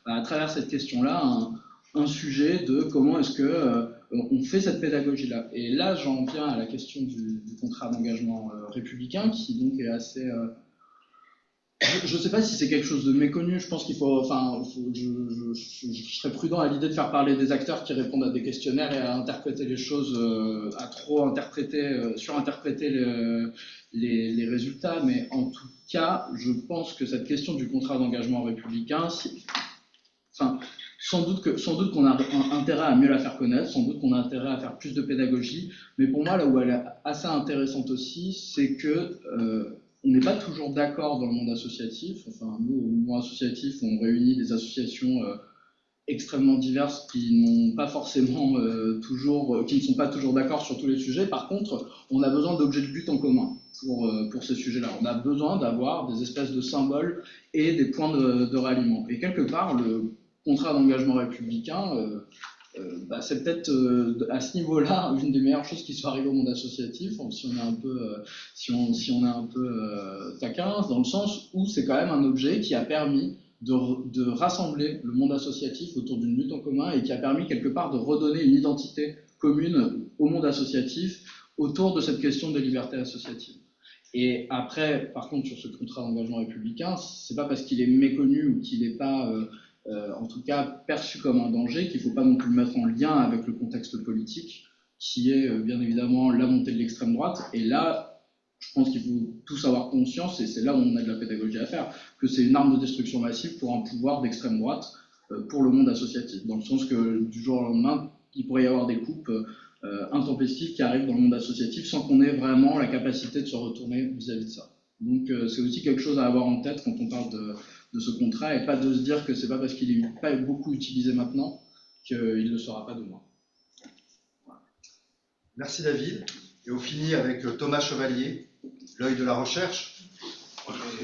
à travers cette question-là, un sujet de comment est-ce que on fait cette pédagogie-là. Et là, j'en viens à la question du contrat d'engagement républicain, qui donc est assez... Je ne sais pas si c'est quelque chose de méconnu. Je pense qu'il faut, je serais prudent à l'idée de faire parler des acteurs qui répondent à des questionnaires et à interpréter les choses, à trop interpréter, surinterpréter les résultats. Mais en tout cas, je pense que cette question du contrat d'engagement républicain, sans doute qu'on a intérêt à mieux la faire connaître, sans doute qu'on a intérêt à faire plus de pédagogie. Mais pour moi, là où elle est assez intéressante aussi, c'est que on n'est pas toujours d'accord dans le monde associatif. Enfin, nous, au monde associatif, on réunit des associations extrêmement diverses qui n'ont pas forcément qui ne sont pas toujours d'accord sur tous les sujets. Par contre, on a besoin d'objets de lutte en commun pour ces sujets-là. On a besoin d'avoir des espèces de symboles et des points de ralliement. Et quelque part, le contrat d'engagement républicain, c'est peut-être à ce niveau-là une des meilleures choses qui soit arrivée au monde associatif, si on est un peu taquin, dans le sens où c'est quand même un objet qui a permis de rassembler le monde associatif autour d'une lutte en commun et qui a permis quelque part de redonner une identité commune au monde associatif autour de cette question des libertés associatives. Et après, par contre, sur ce contrat d'engagement républicain, c'est pas parce qu'il est méconnu ou qu'il n'est pas en tout cas perçu comme un danger, qu'il ne faut pas non plus le mettre en lien avec le contexte politique, qui est bien évidemment la montée de l'extrême droite. Et là, je pense qu'il faut tous avoir conscience, et c'est là où on a de la pédagogie à faire, que c'est une arme de destruction massive pour un pouvoir d'extrême droite pour le monde associatif. Dans le sens que du jour au lendemain, il pourrait y avoir des coupes intempestives qui arrivent dans le monde associatif sans qu'on ait vraiment la capacité de se retourner vis-à-vis de ça. Donc c'est aussi quelque chose à avoir en tête quand on parle de ce contrat, et pas de se dire que c'est pas parce qu'il est pas beaucoup utilisé maintenant qu'il ne le sera pas demain. Voilà. Merci David. Et on finit avec Thomas Chevalier, l'œil de la recherche.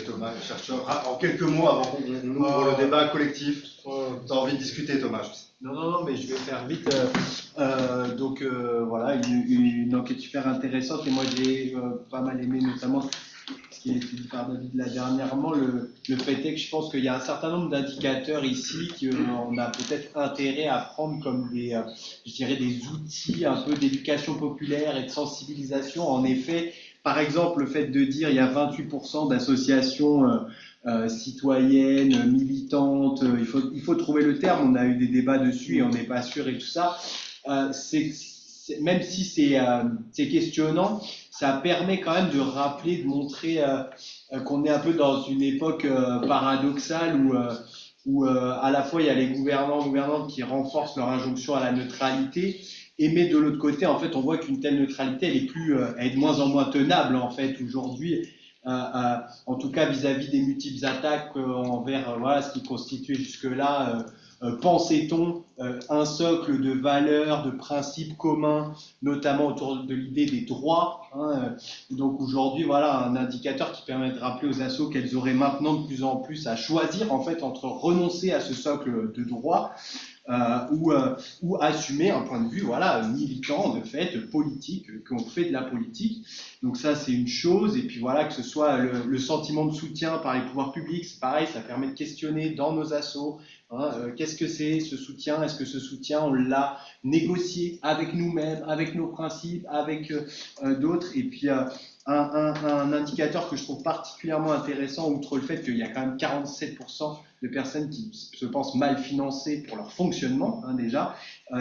Thomas, chercheur. En quelques mots avant qu'on ouvre le débat collectif, tu as envie de discuter, Thomas? Non, mais je vais faire vite. Voilà, une enquête super intéressante, et moi j'ai pas mal aimé notamment ce qui a été dit par David là dernièrement. Le fait est que je pense qu'il y a un certain nombre d'indicateurs ici qu'on a peut-être intérêt à prendre comme des outils un peu d'éducation populaire et de sensibilisation. En effet, par exemple, le fait de dire il y a 28% d'associations citoyennes, militantes, il faut trouver le terme, on a eu des débats dessus et on n'est pas sûr et tout ça. Même si c'est questionnant, ça permet quand même de rappeler, de montrer qu'on est un peu dans une époque paradoxale où à la fois il y a les gouvernantes qui renforcent leur injonction à la neutralité, mais de l'autre côté, en fait, on voit qu'une telle neutralité, elle est de moins en moins tenable en fait aujourd'hui. En tout cas vis-à-vis des multiples attaques envers ce qui constituait jusque-là, pensait-on, un socle de valeurs, de principes communs, notamment autour de l'idée des droits. Donc aujourd'hui, voilà un indicateur qui permet de rappeler aux assos qu'elles auraient maintenant de plus en plus à choisir en fait entre renoncer à ce socle de droits ou assumer un point de vue voilà, militant, de fait, politique, qu'on fait de la politique. Donc ça, c'est une chose. Et puis voilà, que ce soit le sentiment de soutien par les pouvoirs publics, c'est pareil, ça permet de questionner dans nos assos, qu'est-ce que c'est ce soutien? Est-ce que ce soutien, on l'a négocié avec nous-mêmes, avec nos principes, avec d'autres? Et puis un indicateur que je trouve particulièrement intéressant, outre le fait qu'il y a quand même 47% de personnes qui se pensent mal financées pour leur fonctionnement, déjà,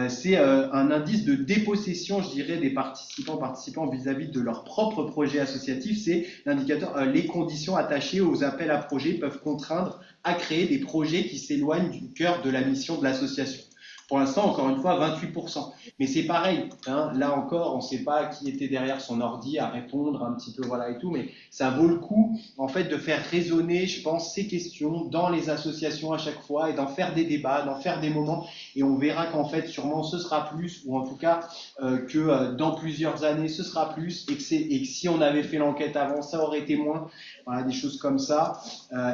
c'est un indice de dépossession, je dirais, des participants vis-à-vis de leur propre projet associatif. C'est l'indicateur, les conditions attachées aux appels à projets peuvent contraindre à créer des projets qui s'éloignent du cœur de la mission de l'association. Pour l'instant, encore une fois, 28%. Mais c'est pareil, là encore, on ne sait pas qui était derrière son ordi à répondre un petit peu, voilà et tout, mais ça vaut le coup, en fait, de faire résonner, je pense, ces questions dans les associations à chaque fois et d'en faire des débats, d'en faire des moments, et on verra qu'en fait, sûrement, ce sera plus, ou en tout cas, que dans plusieurs années, ce sera plus, et que si on avait fait l'enquête avant, ça aurait été moins, voilà, des choses comme ça.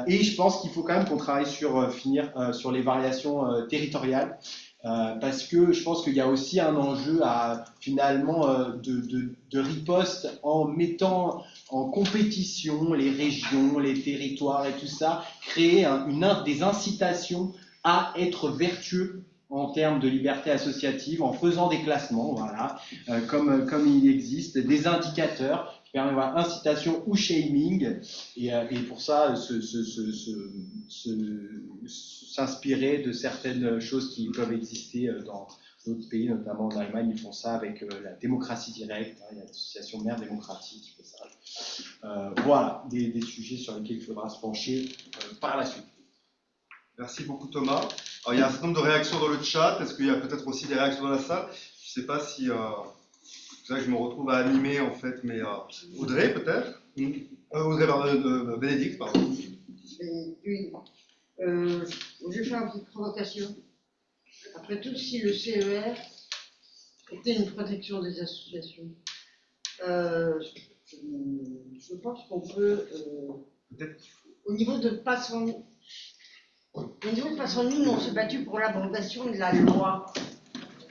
Et je pense qu'il faut quand même qu'on travaille sur sur les variations territoriales. Parce que je pense qu'il y a aussi un enjeu à finalement de riposte en mettant en compétition les régions, les territoires et tout ça, créer des incitations à être vertueux en termes de liberté associative, en faisant des classements, voilà, comme il existe, des indicateurs qui permettent incitation ou shaming, et pour ça, s'inspirer de certaines choses qui peuvent exister dans d'autres pays, notamment en Allemagne, ils font ça avec la démocratie directe, il y a l'association Mère démocratique qui fait ça. Voilà, des sujets sur lesquels il faudra se pencher par la suite. Merci beaucoup Thomas. Alors, il y a un certain nombre de réactions dans le chat. Est-ce qu'il y a peut-être aussi des réactions dans la salle? Je ne sais pas si... c'est vrai que je me retrouve à animer en fait, mais Audrey peut-être Audrey, Bénédicte, pardon. Oui. Je vais faire une petite provocation. Après tout, si le CER était une protection des associations, je pense qu'on peut, au niveau de Passons-nous, nous on s'est battu pour l'abrogation de la loi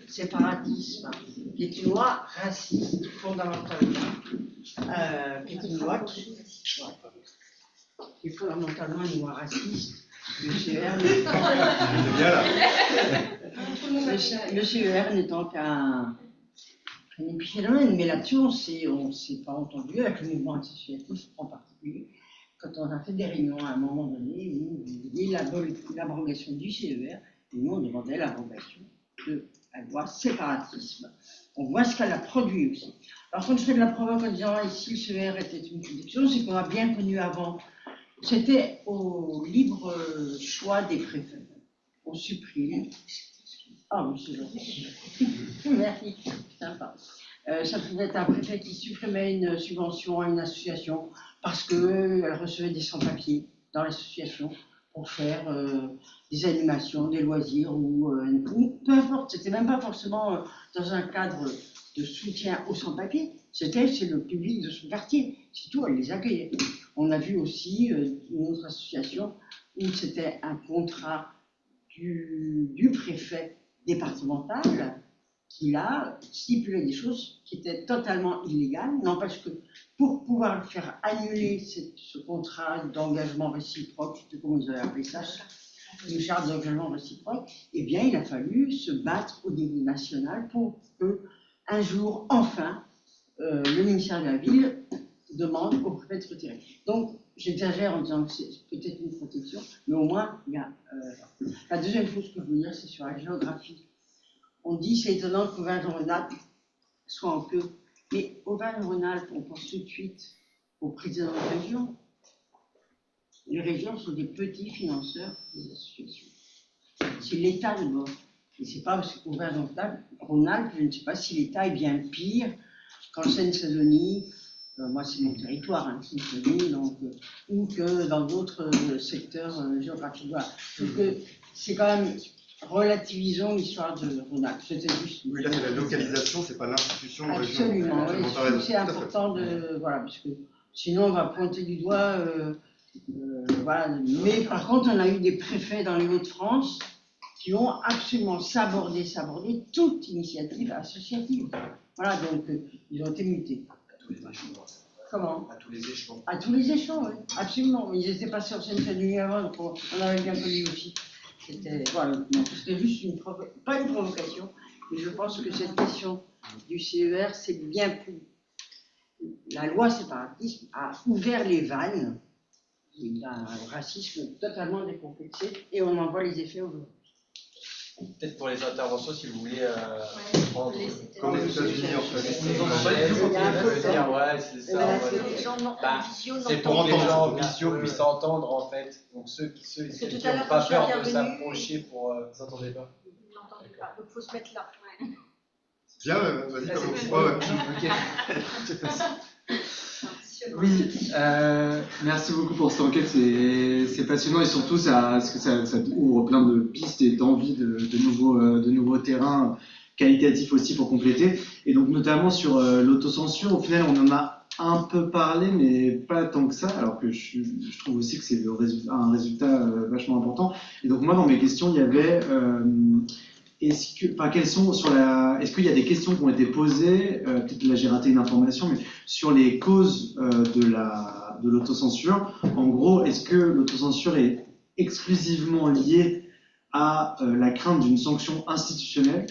séparatisme, qui est une loi raciste fondamentalement, qui est une loi qui est fondamentalement une loi raciste. Le CER n'étant qu'un épiphénomène, mais là-dessus on ne s'est pas entendu avec le mouvement associatif en particulier, quand on a fait des réunions à un moment donné où il y avait l'abrogation du CER, et nous on demandait l'abrogation de la loi séparatisme. On voit ce qu'elle a produit aussi. Alors quand je fais de la provoque en disant ici le CER était une protection, c'est qu'on a bien connu avant. C'était au libre choix des préfets. On supprime. Ah oui, c'est gentil. Merci, sympa. Ça pouvait être un préfet qui supprimait une subvention à une association parce qu'elle recevait des sans-papiers dans l'association pour faire des animations, des loisirs ou peu importe. C'était même pas forcément dans un cadre de soutien aux sans-papiers. C'est le public de son quartier. C'est tout, elle les accueillait. On a vu aussi une autre association où c'était un contrat du préfet départemental qui là stipulait des choses qui étaient totalement illégales. N'empêche que pour pouvoir le faire annuler ce contrat d'engagement réciproque, je ne sais comment ils avaient appelé ça, une charte d'engagement réciproque, eh bien il a fallu se battre au niveau national pour que un jour, enfin, le ministère de la Ville demande au préfet de se retirer. Donc, j'exagère en disant que c'est peut-être une protection, mais au moins, il y a... La deuxième chose que je veux dire, c'est sur la géographie. On dit, c'est étonnant qu'Auvergne-Rhône-Alpes soit en queue, mais Auvergne-Rhône-Alpes, on pense tout de suite aux présidents de région. Les régions sont des petits financeurs des associations. C'est l'État d'abord. Et c'est pas parce qu'Auvergne-Rhône-Alpes, je ne sais pas si l'État est bien pire qu'en Seine-Saint-Denis. Moi, c'est mon territoire, hein, Seine-Saint-Denis, donc, ou que dans d'autres secteurs géographiques. Voilà. Donc, c'est quand même, relativisons l'histoire de Rhône-Alpes. C'était juste. Oui, là, c'est la localisation, c'est pas l'institution. Absolument, oui, c'est important de. Voilà, parce que sinon, on va pointer du doigt. Voilà. Mais par contre, on a eu des préfets dans les Hauts-de-France qui qui ont absolument sabordé toute initiative associative. Voilà, donc ils ont été mutés. À tous les échelons. Comment? À tous les échelons. À tous les échelons, oui, absolument. Ils étaient passés en Seine-Saint-Denis avant, donc on avait bien connu aussi. Voilà, c'était juste pas une provocation, mais je pense que cette question du CER, c'est bien plus. La loi séparatisme a ouvert les vannes d'un racisme totalement décomplexé et on en voit les effets aujourd'hui. Peut-être pour les interventions, si vous voulez prendre. Comme les États-Unis, en fait. C'est pour que les gens en visio puissent entendre, en fait. Donc ceux qui n'ont pas peur de s'approcher pour. Vous n'entendez pas? Vous n'entendez pas, donc il faut se mettre là. Bien, vas-y, commence. Oui, merci beaucoup pour cette enquête, c'est passionnant et surtout ça ouvre plein de pistes et d'envie de nouveaux terrains qualitatifs aussi pour compléter. Et donc notamment sur l'autocensure, au final on en a un peu parlé mais pas tant que ça, alors que je trouve aussi que c'est un résultat vachement important. Et donc moi dans mes questions il y avait... est-ce qu'il y a des questions qui ont été posées, peut-être là j'ai raté une information, mais sur les causes de l'autocensure. En gros, est-ce que l'autocensure est exclusivement liée à la crainte d'une sanction institutionnelle?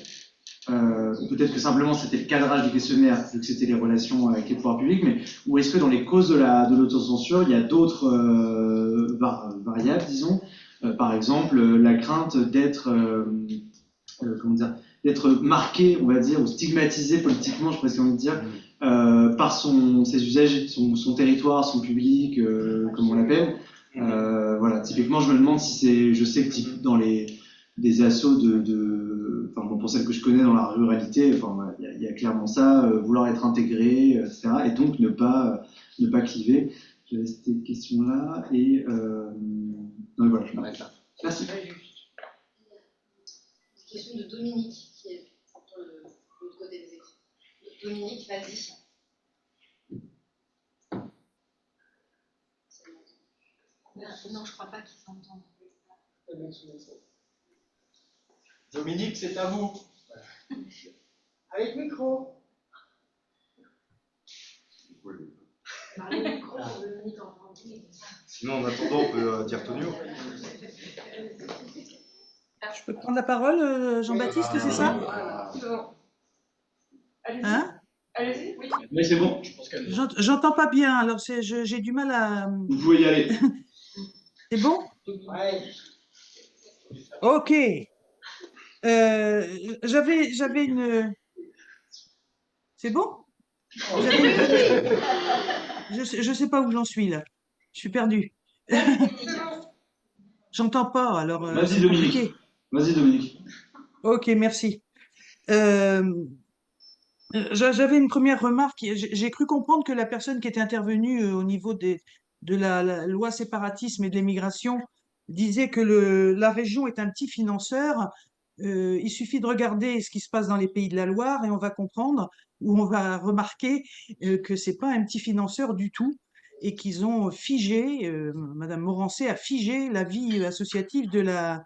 Peut-être que simplement c'était le cadrage du questionnaire, vu que c'était les relations avec les pouvoirs publics, mais ou est-ce que dans les causes de l'autocensure, il y a d'autres variables, disons, par exemple la crainte d'être marqué, on va dire, ou stigmatisé politiquement, je presque envie de dire, par ses usagers, son territoire, son public, comme on l'appelle. Voilà, typiquement, je me demande si c'est, je sais que dans des assos pour celles que je connais dans la ruralité, il y a clairement ça, vouloir être intégré, etc. Et donc ne pas cliver. J'avais cette question-là et donc voilà, je m'arrête là. Merci. Question de Dominique, qui est de l'autre côté des écrans. Dominique, vas-y. Non, je ne crois pas qu'ils s'entendent. Dominique, c'est à vous. Avec micro. Parlez au micro pour que Dominique entende. Sinon, en attendant, on peut dire Tonio. Je peux prendre la parole, Jean-Baptiste, c'est ça? Allez-y. Hein? Allez-y, oui. Mais c'est bon. J'entends pas bien, alors j'ai du mal à... Vous pouvez y aller. C'est bon? Ouais. Ok. J'avais une... C'est bon? Je sais pas où j'en suis là. Je suis perdu. J'entends pas, alors... Vas-y Dominique. Vas-y Dominique. Ok, merci. J'avais une première remarque. J'ai cru comprendre que la personne qui était intervenue au niveau de la loi séparatisme et de l'immigration disait que la région est un petit financeur. Il suffit de regarder ce qui se passe dans les pays de la Loire et on va comprendre, ou on va remarquer que c'est pas un petit financeur du tout et qu'ils ont figé, Madame Morancé a figé la vie associative de la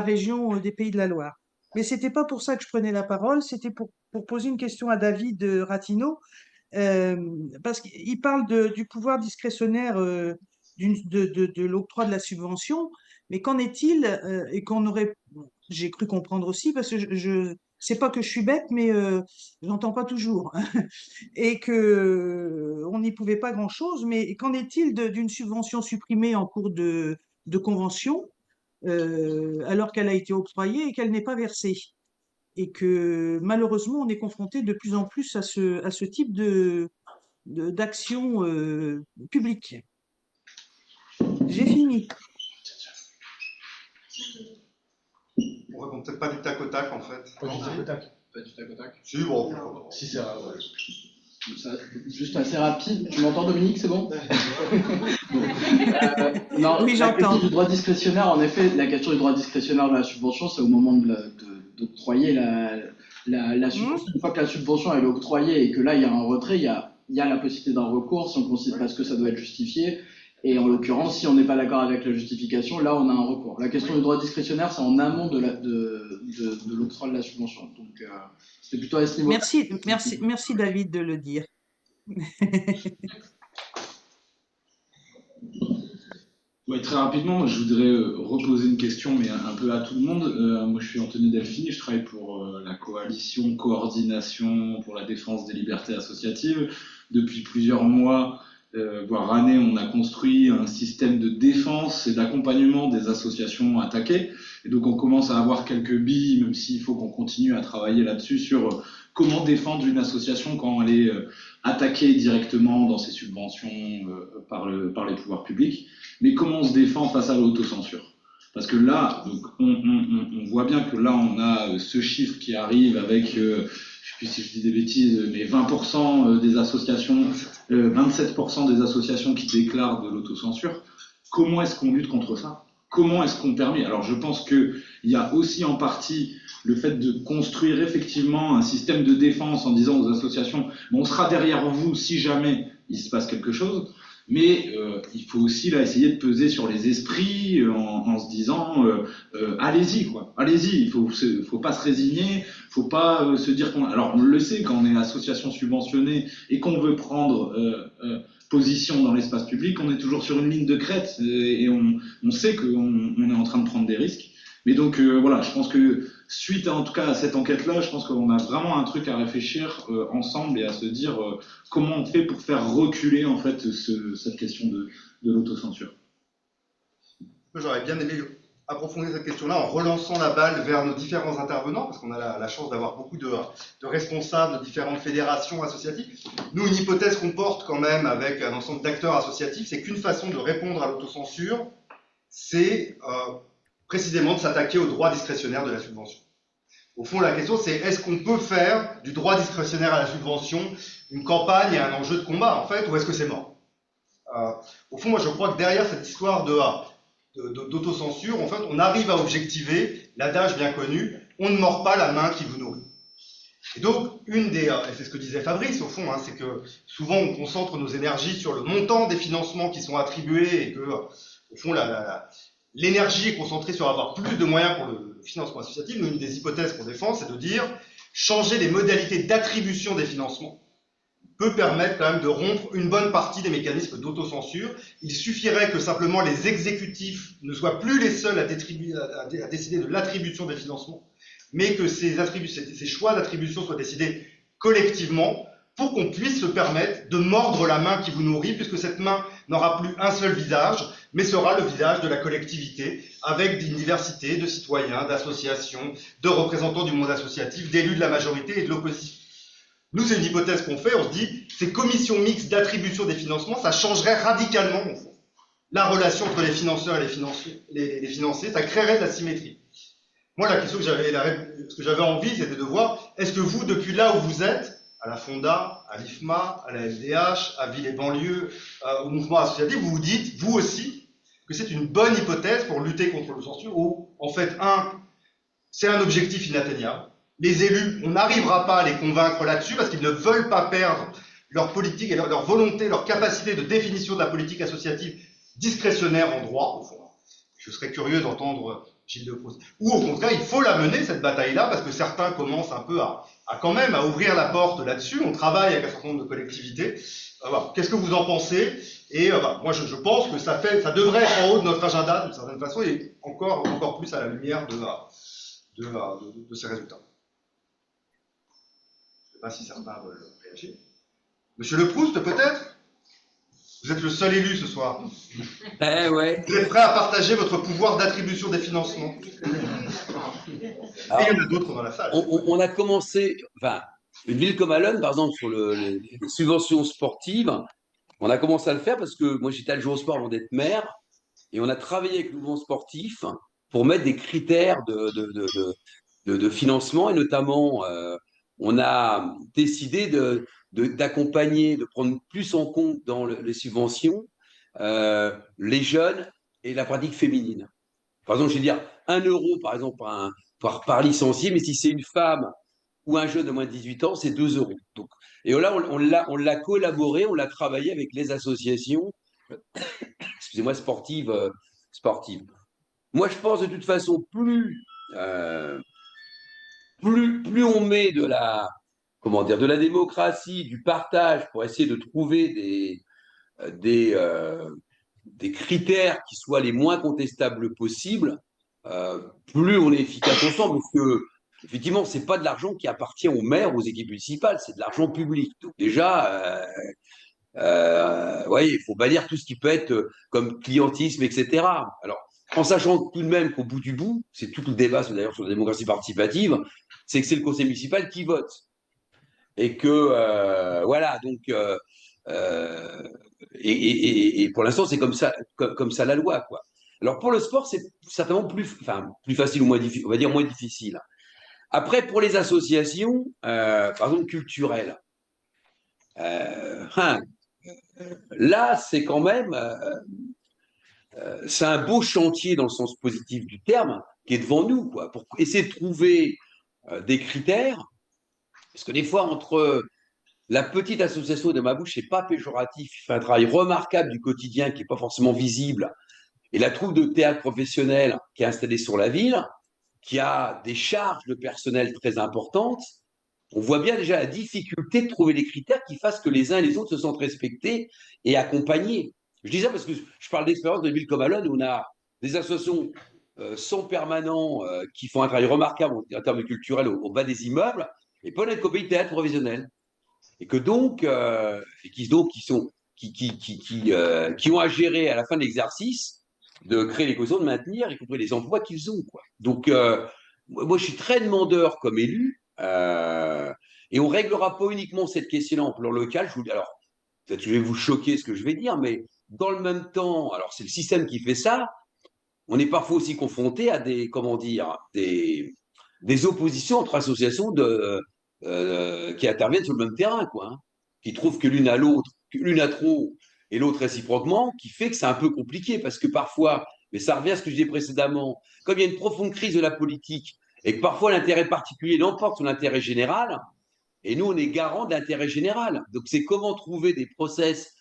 région des Pays de la Loire. Mais c'était pas pour ça que je prenais la parole, c'était pour poser une question à David Ratino, parce qu'il parle du pouvoir discrétionnaire de l'octroi de la subvention, mais qu'en est-il, et qu'on aurait, j'ai cru comprendre aussi, parce que je c'est pas que je suis bête, mais j'entends pas toujours, et que on n'y pouvait pas grand-chose, mais qu'en est-il d'une subvention supprimée en cours de convention, alors qu'elle a été octroyée et qu'elle n'est pas versée. Et que malheureusement, on est confronté de plus en plus à ce type d'action publique. J'ai fini. On répond peut-être pas du tac au tac en fait. Pas du tac au tac. Pas du tac au tac. Si, bon. Si, c'est vrai. Juste assez rapide. Tu m'entends, Dominique, c'est bon? Non, oui, la question du droit discrétionnaire, en effet, la question du droit discrétionnaire de la subvention, c'est au moment d'octroyer la subvention. Une fois que la subvention est octroyée et que là, il y a un retrait, il y a la possibilité d'un recours si on considère parce que ça doit être justifié. Et en l'occurrence, si on n'est pas d'accord avec la justification, là, on a un recours. La question du droit discrétionnaire, c'est en amont de l'octroi de la subvention. Donc, c'était plutôt à ce niveau. Merci David de le dire. Ouais, très rapidement, je voudrais reposer une question, mais un peu à tout le monde. Moi, je suis Anthony Delfini, je travaille pour la coalition Coordination pour la défense des libertés associatives. Depuis plusieurs mois, voire années, on a construit un système de défense et d'accompagnement des associations attaquées. Et donc, on commence à avoir quelques billes, même s'il faut qu'on continue à travailler là-dessus, sur comment défendre une association quand elle est attaquée directement dans ses subventions par les pouvoirs publics. Mais comment on se défend face à l'autocensure? Parce que là, donc, on voit bien que là, on a ce chiffre qui arrive avec, je ne sais plus si je dis des bêtises, mais 20% des associations, 27% des associations qui déclarent de l'autocensure. Comment est-ce qu'on lutte contre ça? Comment est-ce qu'on permet? Alors, je pense qu'il y a aussi en partie le fait de construire effectivement un système de défense en disant aux associations, bon, on sera derrière vous si jamais il se passe quelque chose. Mais il faut aussi là essayer de peser sur les esprits en se disant allez-y quoi, allez-y, faut pas se résigner, faut pas se dire qu'on. Alors on le sait quand on est association subventionnée et qu'on veut prendre position dans l'espace public, on est toujours sur une ligne de crête et on sait qu'on est en train de prendre des risques. Mais donc voilà, je pense que suite en tout cas à cette enquête-là, je pense qu'on a vraiment un truc à réfléchir ensemble et à se dire comment on fait pour faire reculer en fait cette question de l'autocensure. J'aurais bien aimé approfondir cette question-là en relançant la balle vers nos différents intervenants, parce qu'on a la chance d'avoir beaucoup de responsables de différentes fédérations associatives. Nous, une hypothèse qu'on porte quand même avec un ensemble d'acteurs associatifs, c'est qu'une façon de répondre à l'autocensure, c'est précisément de s'attaquer au droit discrétionnaire de la subvention. Au fond, la question, c'est est-ce qu'on peut faire du droit discrétionnaire à la subvention une campagne et un enjeu de combat, en fait, ou est-ce que c'est mort? Au fond, moi, je crois que derrière cette histoire d'autocensure, en fait, on arrive à objectiver l'adage bien connu « on ne mord pas la main qui vous nourrit ». Et donc, et c'est ce que disait Fabrice, au fond, hein, c'est que souvent, on concentre nos énergies sur le montant des financements qui sont attribués et que, au fond, l'énergie est concentrée sur avoir plus de moyens pour le financement associatif. Nous, une des hypothèses qu'on défend, c'est de dire changer les modalités d'attribution des financements peut permettre quand même de rompre une bonne partie des mécanismes d'autocensure. Il suffirait que simplement les exécutifs ne soient plus les seuls à décider de l'attribution des financements, mais que ces choix d'attribution soient décidés collectivement pour qu'on puisse se permettre de mordre la main qui vous nourrit, puisque cette main n'aura plus un seul visage, mais sera le visage de la collectivité, avec une diversité de citoyens, d'associations, de représentants du monde associatif, d'élus de la majorité et de l'opposition. Nous, c'est une hypothèse qu'on fait, on se dit, ces commissions mixtes d'attribution des financements, ça changerait radicalement, au fond, la relation entre les financeurs et les financés, ça créerait de la symétrie. Moi, la question ce que j'avais envie, c'était de voir, est-ce que vous, depuis là où vous êtes, à la Fonda, à l'IFMA, à la LDH, à Ville et Banlieue, au mouvement associatif, vous vous dites, vous aussi, que c'est une bonne hypothèse pour lutter contre l'autocensure, où, en fait, c'est un objectif inatteignable. Les élus, on n'arrivera pas à les convaincre là-dessus parce qu'ils ne veulent pas perdre leur politique et leur volonté, leur capacité de définition de la politique associative discrétionnaire en droit, au fond. Je serais curieux d'entendre Gilles Deproust. Ou au contraire, il faut la mener, cette bataille-là, parce que certains commencent un peu quand même à ouvrir la porte là-dessus. On travaille avec un certain nombre de collectivités. Voilà. Qu'est-ce que vous en pensez? Et moi, je pense que ça devrait être en haut de notre agenda d'une certaine façon, et encore plus à la lumière de ces résultats. Je ne sais pas si certains veulent réagir. Monsieur Leproust, peut-être? Vous êtes le seul élu ce soir. Ouais. Vous êtes prêt à partager votre pouvoir d'attribution des financements? Alors, et il y en a d'autres dans la salle. On a commencé, enfin, une ville comme Allonne, par exemple, sur les subventions sportives, on a commencé à le faire parce que moi, j'étais adjoint au sport avant d'être maire, et on a travaillé avec le mouvement sportif pour mettre des critères de financement, et notamment, on a décidé d'accompagner, de prendre plus en compte dans les subventions les jeunes et la pratique féminine. Par exemple, je vais dire 1 euro par exemple par licencié, mais si c'est une femme ou un jeune de moins de 18 ans, c'est 2 euros. Donc, et là, on l'a collaboré, on l'a travaillé avec les associations excusez-moi, sportive. Moi, je pense de toute façon, plus on met de la démocratie, du partage pour essayer de trouver des critères qui soient les moins contestables possibles, plus on est efficace ensemble. Parce que, effectivement, ce n'est pas de l'argent qui appartient aux maires, aux équipes municipales, c'est de l'argent public. Donc, déjà, il faut bannir tout ce qui peut être comme clientisme, etc. Alors, en sachant tout de même qu'au bout du bout, c'est tout le débat d'ailleurs sur la démocratie participative, c'est que c'est le conseil municipal qui vote. Et que, voilà, donc, et pour l'instant, c'est comme ça la loi, quoi. Alors, pour le sport, c'est certainement plus facile ou moins difficile, on va dire moins difficile. Après, pour les associations, par exemple, culturelles, là, c'est quand même, c'est un beau chantier dans le sens positif du terme qui est devant nous, quoi, pour essayer de trouver des critères. Parce que des fois, entre la petite association de ma bouche, c'est pas péjoratif, il fait un travail remarquable du quotidien qui n'est pas forcément visible, et la troupe de théâtre professionnel qui est installée sur la ville, qui a des charges de personnel très importantes, on voit bien déjà la difficulté de trouver les critères qui fassent que les uns et les autres se sentent respectés et accompagnés. Je dis ça parce que je parle d'expérience de ville comme Allonne, où on a des associations sans permanent qui font un travail remarquable en termes culturels au bas des immeubles, et pas une compagnie de théâtre professionnel. Et que donc, qui ont à gérer à la fin de l'exercice de créer les conditions de maintenir, y compris les emplois qu'ils ont, quoi. Donc, moi, je suis très demandeur comme élu, et on ne réglera pas uniquement cette question-là en plan local. Alors, peut-être que je vais vous choquer ce que je vais dire, mais dans le même temps, alors c'est le système qui fait ça, on est parfois aussi confronté à des oppositions entre associations qui interviennent sur le même terrain, quoi, hein, qui trouvent que l'une a trop et l'autre réciproquement, qui fait que c'est un peu compliqué, parce que parfois, mais ça revient à ce que je disais précédemment, comme il y a une profonde crise de la politique, et que parfois l'intérêt particulier l'emporte sur l'intérêt général, et nous, on est garant de l'intérêt général. Donc, c'est comment trouver des process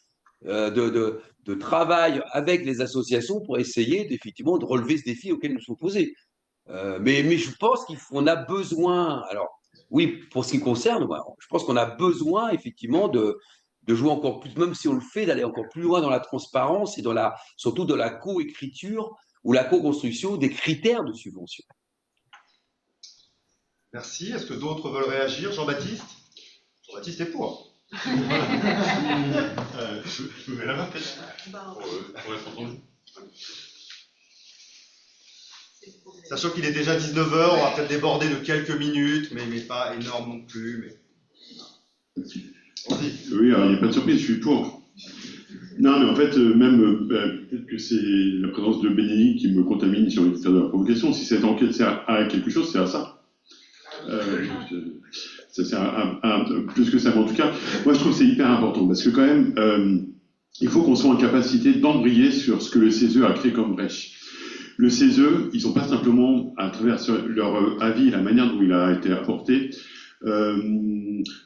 de travail avec les associations pour essayer effectivement de relever ce défi auquel nous sommes posés. Mais je pense qu'on a besoin, alors oui, pour ce qui me concerne, je pense qu'on a besoin effectivement de jouer encore plus, même si on le fait, d'aller encore plus loin dans la transparence et surtout de la co-écriture ou la co-construction des critères de subvention. Merci. Est-ce que d'autres veulent réagir? Jean-Baptiste? Jean-Baptiste est pour. Je me mets la main peut-être pour être entendu. Sachant qu'il est déjà 19h, on va peut-être déborder de quelques minutes, mais pas énorme non plus. Oui, alors il n'y a pas de surprise, je suis pour. Non, mais en fait, même peut-être que c'est la présence de Bénédicte qui me contamine sur le critère de la provocation. Si cette enquête sert à quelque chose, c'est à ça. Ça sert à plus que ça, mais en tout cas, moi je trouve que c'est hyper important parce que quand même, il faut qu'on soit en capacité d'embrayer sur ce que le CESE a créé comme brèche. Le CESE, ils n'ont pas simplement, à travers leur avis, la manière dont il a été apporté,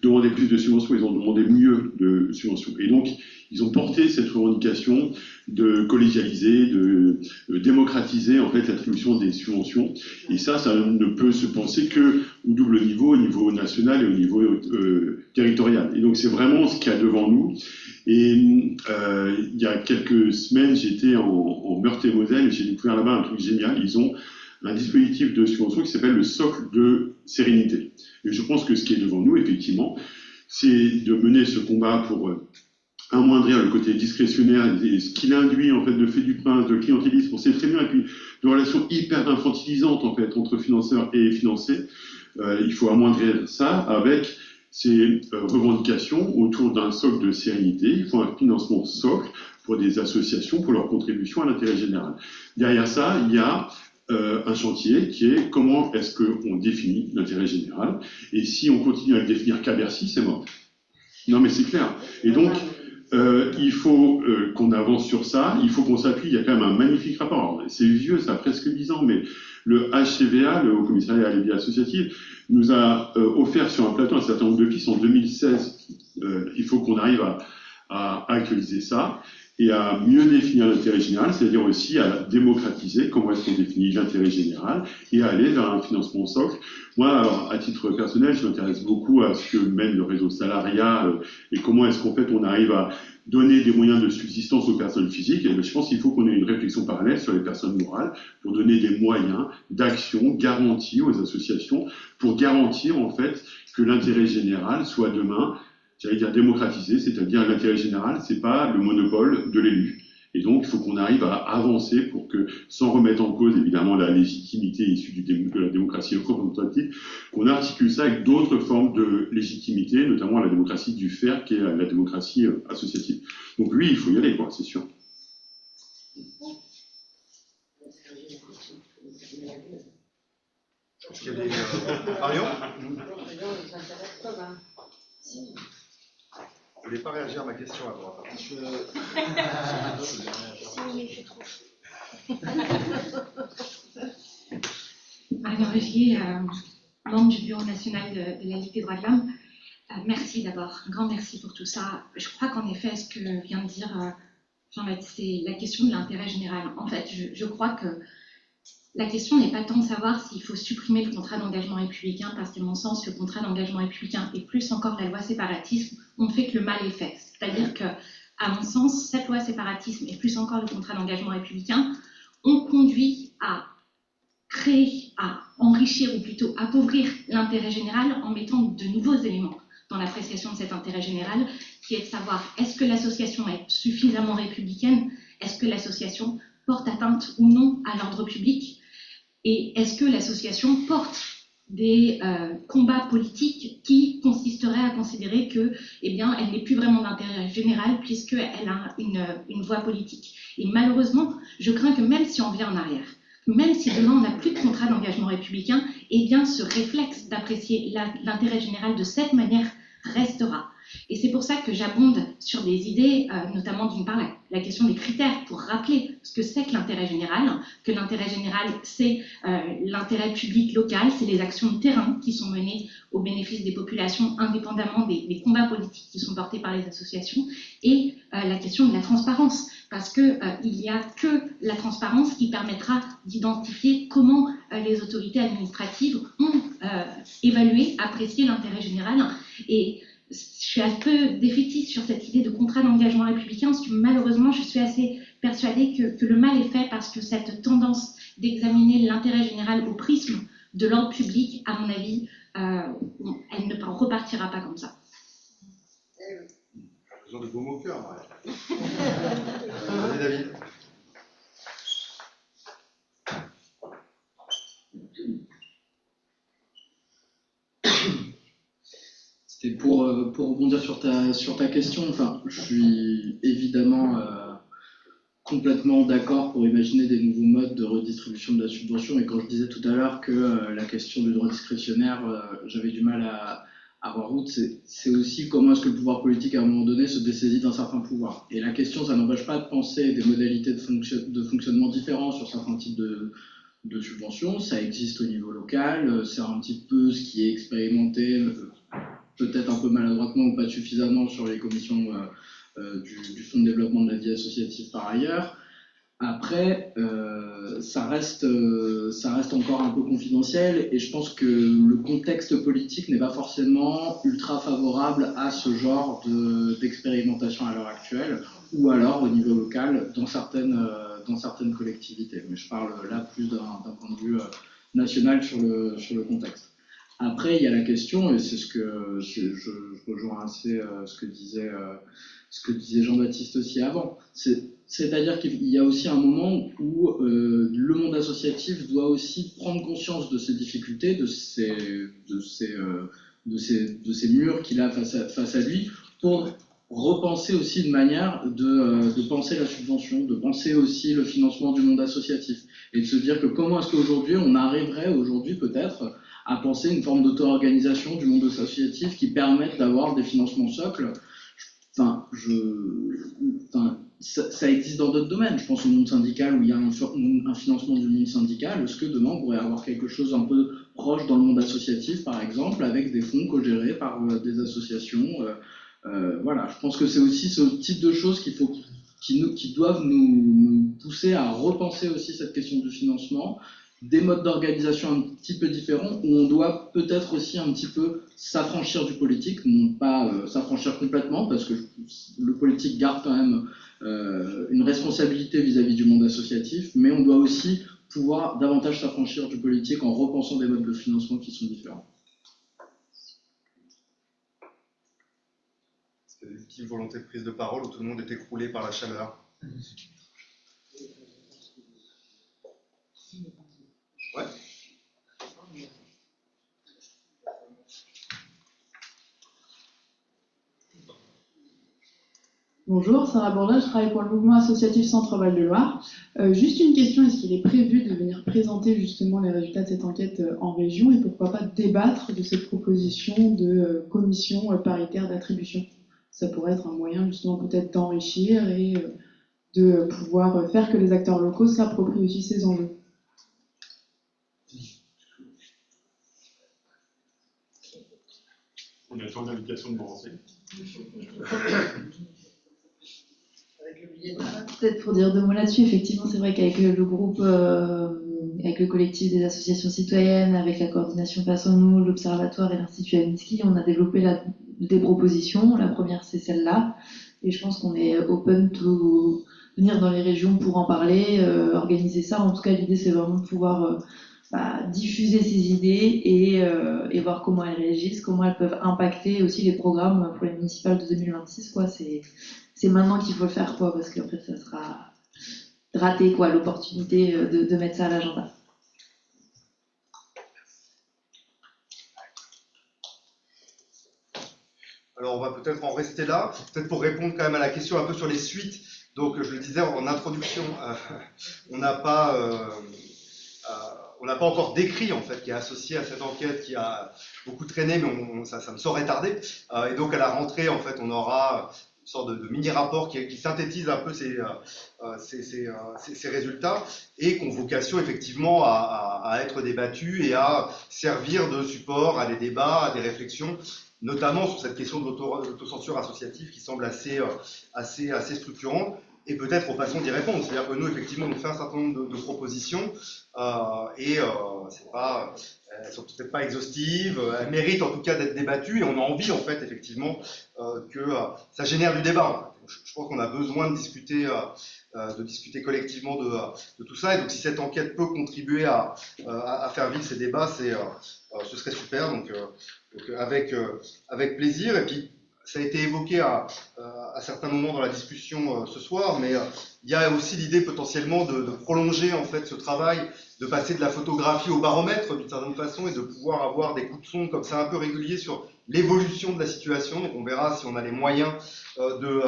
demandé plus de subventions, ils ont demandé mieux de subventions. Et donc, ils ont porté cette revendication de collégialiser, de démocratiser en fait l'attribution des subventions. Et ça ne peut se penser que au double niveau, au niveau national et au niveau territorial. Et donc, c'est vraiment ce qu'il y a devant nous. Et il y a quelques semaines, j'étais en Meurthe-et-Moselle et j'ai découvert là-bas un truc génial. Ils ont un dispositif de subvention qui s'appelle le socle de sérénité. Et je pense que ce qui est devant nous, effectivement, c'est de mener ce combat pour amoindrir le côté discrétionnaire et ce qu'il induit en fait de fait du prince, de clientélisme, on sait très bien, et puis de relations hyper infantilisantes en fait entre financeurs et financés. Il faut amoindrir ça avec ces revendications autour d'un socle de sérénité. Il faut un financement socle pour des associations, pour leur contribution à l'intérêt général. Derrière ça, il y a un chantier qui est comment est-ce qu'on définit l'intérêt général, et si on continue à le définir qu'à Bercy, c'est mort. Non mais c'est clair. Et donc, il faut qu'on avance sur ça, il faut qu'on s'appuie, il y a quand même un magnifique rapport, c'est vieux, ça a presque 10 ans, mais le HCVA, le Haut Commissariat à la vie associative, nous a offert sur un plateau un certain nombre de pistes en 2016. Il faut qu'on arrive à actualiser ça. et à mieux définir l'intérêt général, c'est-à-dire aussi à démocratiser comment est-ce qu'on définit l'intérêt général et à aller vers un financement socle. Moi, alors, à titre personnel, je m'intéresse beaucoup à ce que mène le réseau salariat et comment est-ce qu'en fait on arrive à donner des moyens de subsistance aux personnes physiques. Et je pense qu'il faut qu'on ait une réflexion parallèle sur les personnes morales pour donner des moyens d'action garantis aux associations pour garantir en fait que l'intérêt général soit demain, j'allais dire démocratisé, c'est-à-dire l'intérêt général, c'est pas le monopole de l'élu. Et donc, il faut qu'on arrive à avancer pour que, sans remettre en cause évidemment la légitimité issue de la démocratie représentative, qu'on articule ça avec d'autres formes de légitimité, notamment la démocratie du faire, qui est la démocratie associative. Donc oui, il faut y aller, quoi, c'est sûr. Est-ce qu'il y a des... Marion ? Vous ne voulez pas réagir à ma question avant? Marion Ruffier, membre du Bureau national de la Ligue des droits de l'homme. Merci d'abord, un grand merci pour tout ça. Je crois qu'en effet, ce que vient de dire Jean-Baptiste, c'est la question de l'intérêt général. En fait, je crois que la question n'est pas tant de savoir s'il faut supprimer le contrat d'engagement républicain, parce qu'à mon sens, le contrat d'engagement républicain et plus encore la loi séparatisme ont fait que le mal est fait. C'est-à-dire que, à mon sens, cette loi séparatisme et plus encore le contrat d'engagement républicain ont conduit à créer, à enrichir ou plutôt appauvrir l'intérêt général en mettant de nouveaux éléments dans l'appréciation de cet intérêt général, qui est de savoir est-ce que l'association est suffisamment républicaine, est-ce que l'association porte atteinte ou non à l'ordre public, et est-ce que l'association porte des combats politiques qui consisteraient à considérer que, eh bien, elle n'est plus vraiment d'intérêt général puisqu'elle a une voie politique. Et malheureusement, je crains que même si on vient en arrière, même si demain on n'a plus de contrat d'engagement républicain, eh bien, ce réflexe d'apprécier l'intérêt général de cette manière restera. Et c'est pour ça que j'abonde sur des idées, notamment d'une part la question des critères pour rappeler ce que c'est que l'intérêt général, c'est l'intérêt public local, c'est les actions de terrain qui sont menées au bénéfice des populations indépendamment des combats politiques qui sont portés par les associations, et la question de la transparence, parce que il n'y a que la transparence qui permettra d'identifier comment les autorités administratives ont évalué, apprécié l'intérêt général. Et je suis un peu défaitiste sur cette idée de contrat d'engagement républicain, parce que malheureusement, je suis assez persuadée que le mal est fait, parce que cette tendance d'examiner l'intérêt général au prisme de l'ordre public, à mon avis, elle ne repartira pas comme ça. Besoin de beaux mots au cœur. Allez, David. C'était pour rebondir sur ta question. Enfin, je suis évidemment complètement d'accord pour imaginer des nouveaux modes de redistribution de la subvention. Et quand je disais tout à l'heure que la question du droit discrétionnaire, j'avais du mal à voir route, c'est aussi comment est-ce que le pouvoir politique, à un moment donné, se dessaisit d'un certain pouvoir. Et la question, ça n'empêche pas de penser des modalités de fonctionnement différents sur certains types de subventions. Ça existe au niveau local, c'est un petit peu ce qui est expérimenté, peut-être un peu maladroitement ou pas suffisamment sur les commissions du Fonds de développement de la vie associative par ailleurs. Après, ça reste encore un peu confidentiel, et je pense que le contexte politique n'est pas forcément ultra favorable à ce genre d'expérimentation à l'heure actuelle, ou alors au niveau local dans certaines collectivités. Mais je parle là plus d'un point de vue national sur le contexte. Après, il y a la question, et c'est je rejoins assez ce que disait Jean-Baptiste aussi avant. C'est-à-dire qu'il y a aussi un moment où le monde associatif doit aussi prendre conscience de ses difficultés, de ces murs qu'il a face à lui, pour repenser aussi une manière de penser la subvention, de penser aussi le financement du monde associatif, et de se dire que comment est-ce qu'aujourd'hui on arriverait peut-être à penser une forme d'auto-organisation du monde associatif qui permette d'avoir des financements socles. Ça existe dans d'autres domaines. Je pense au monde syndical où il y a un financement du monde syndical. Est-ce que demain on pourrait avoir quelque chose un peu proche dans le monde associatif, par exemple, avec des fonds co-gérés par des associations voilà, je pense que c'est aussi ce type de choses qu'il faut qui doivent nous pousser à repenser aussi cette question du financement, des modes d'organisation un petit peu différents, où on doit peut-être aussi un petit peu s'affranchir du politique, non pas s'affranchir complètement, parce que le politique garde quand même une responsabilité vis-à-vis du monde associatif, mais on doit aussi pouvoir davantage s'affranchir du politique en repensant des modes de financement qui sont différents. C'était une petite volonté de prise de parole où tout le monde est écroulé par la chaleur. Ouais. Bonjour, Sarah Bourdin, je travaille pour le mouvement associatif Centre-Val de Loire. Juste une question, est-ce qu'il est prévu de venir présenter justement les résultats de cette enquête en région et pourquoi pas débattre de cette proposition de commission paritaire d'attribution? Ça pourrait être un moyen justement peut-être d'enrichir et de pouvoir faire que les acteurs locaux s'approprient aussi ces enjeux. On a toujours l'invitation de me renseigner. Peut-être pour dire deux mots là-dessus, effectivement, c'est vrai qu'avec le groupe, avec le collectif des associations citoyennes, avec la coordination Passons-nous, l'Observatoire et l'Institut Aminsky, on a développé des propositions. La première, c'est celle-là. Et je pense qu'on est open to venir dans les régions pour en parler, organiser ça. En tout cas, l'idée, c'est vraiment de pouvoir diffuser ces idées et voir comment elles réagissent, comment elles peuvent impacter aussi les programmes pour les municipales de 2026, quoi. C'est maintenant qu'il faut le faire, quoi, parce qu'après ça sera raté, quoi, l'opportunité de mettre ça à l'agenda. Alors on va peut-être en rester là, peut-être pour répondre quand même à la question un peu sur les suites. Donc je le disais en introduction, on n'a pas encore d'écrit en fait qui est associé à cette enquête qui a beaucoup traîné, mais ça me saurait tarder. Et donc à la rentrée en fait on aura une sorte de mini-rapport qui synthétise un peu ces résultats et qui ont vocation effectivement à être débattus et à servir de support à des débats, à des réflexions, notamment sur cette question de l'autocensure associative qui semble assez structurante. Et peut-être aux façons d'y répondre. C'est-à-dire que nous, effectivement, on fait un certain nombre de propositions elles ne sont peut-être pas exhaustives, elles méritent en tout cas d'être débattues et on a envie, en fait, effectivement, que ça génère du débat. Je pense qu'on a besoin de discuter collectivement de tout ça. Et donc, si cette enquête peut contribuer à faire vivre ces débats, ce serait super. Donc avec plaisir. Et puis, ça a été évoqué à certains moments dans la discussion ce soir, mais il y a aussi l'idée potentiellement de prolonger en fait ce travail, de passer de la photographie au baromètre d'une certaine façon et de pouvoir avoir des coups de sonde comme ça un peu réguliers sur l'évolution de la situation. Donc on verra si on a les moyens de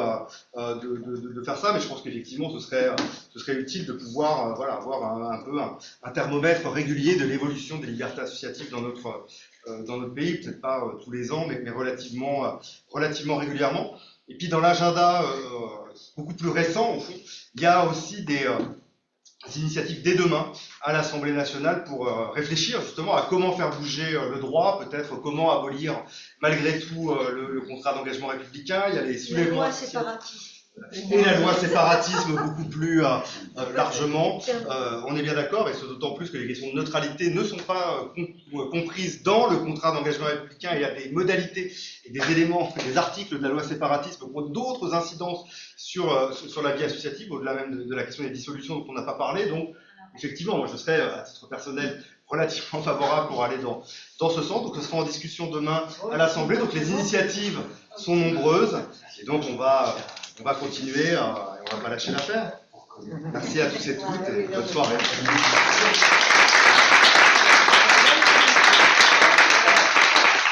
faire ça, mais je pense qu'effectivement ce serait utile de pouvoir avoir un peu un thermomètre régulier de l'évolution des libertés associatives dans notre pays, peut-être pas tous les ans, mais relativement régulièrement. Et puis dans l'agenda beaucoup plus récent, au fond, il y a aussi des initiatives dès demain à l'Assemblée nationale pour réfléchir justement à comment faire bouger le droit, peut-être comment abolir malgré tout le contrat d'engagement républicain. Il y a les soulèvements. La loi séparatisme. Et la loi séparatisme beaucoup plus largement, on est bien d'accord, et ce d'autant plus que les questions de neutralité ne sont pas comprises dans le contrat d'engagement républicain. Il y a des modalités et des éléments, des articles de la loi séparatisme qui ont d'autres incidences sur la vie associative, au-delà même de la question des dissolutions dont on n'a pas parlé. Donc, effectivement, moi je serais, à titre personnel, relativement favorable pour aller dans ce sens. Donc, ce sera en discussion demain à l'Assemblée. Donc, les initiatives sont nombreuses, et donc on va continuer et on va pas lâcher l'affaire. Merci à tous et toutes et bonne soirée.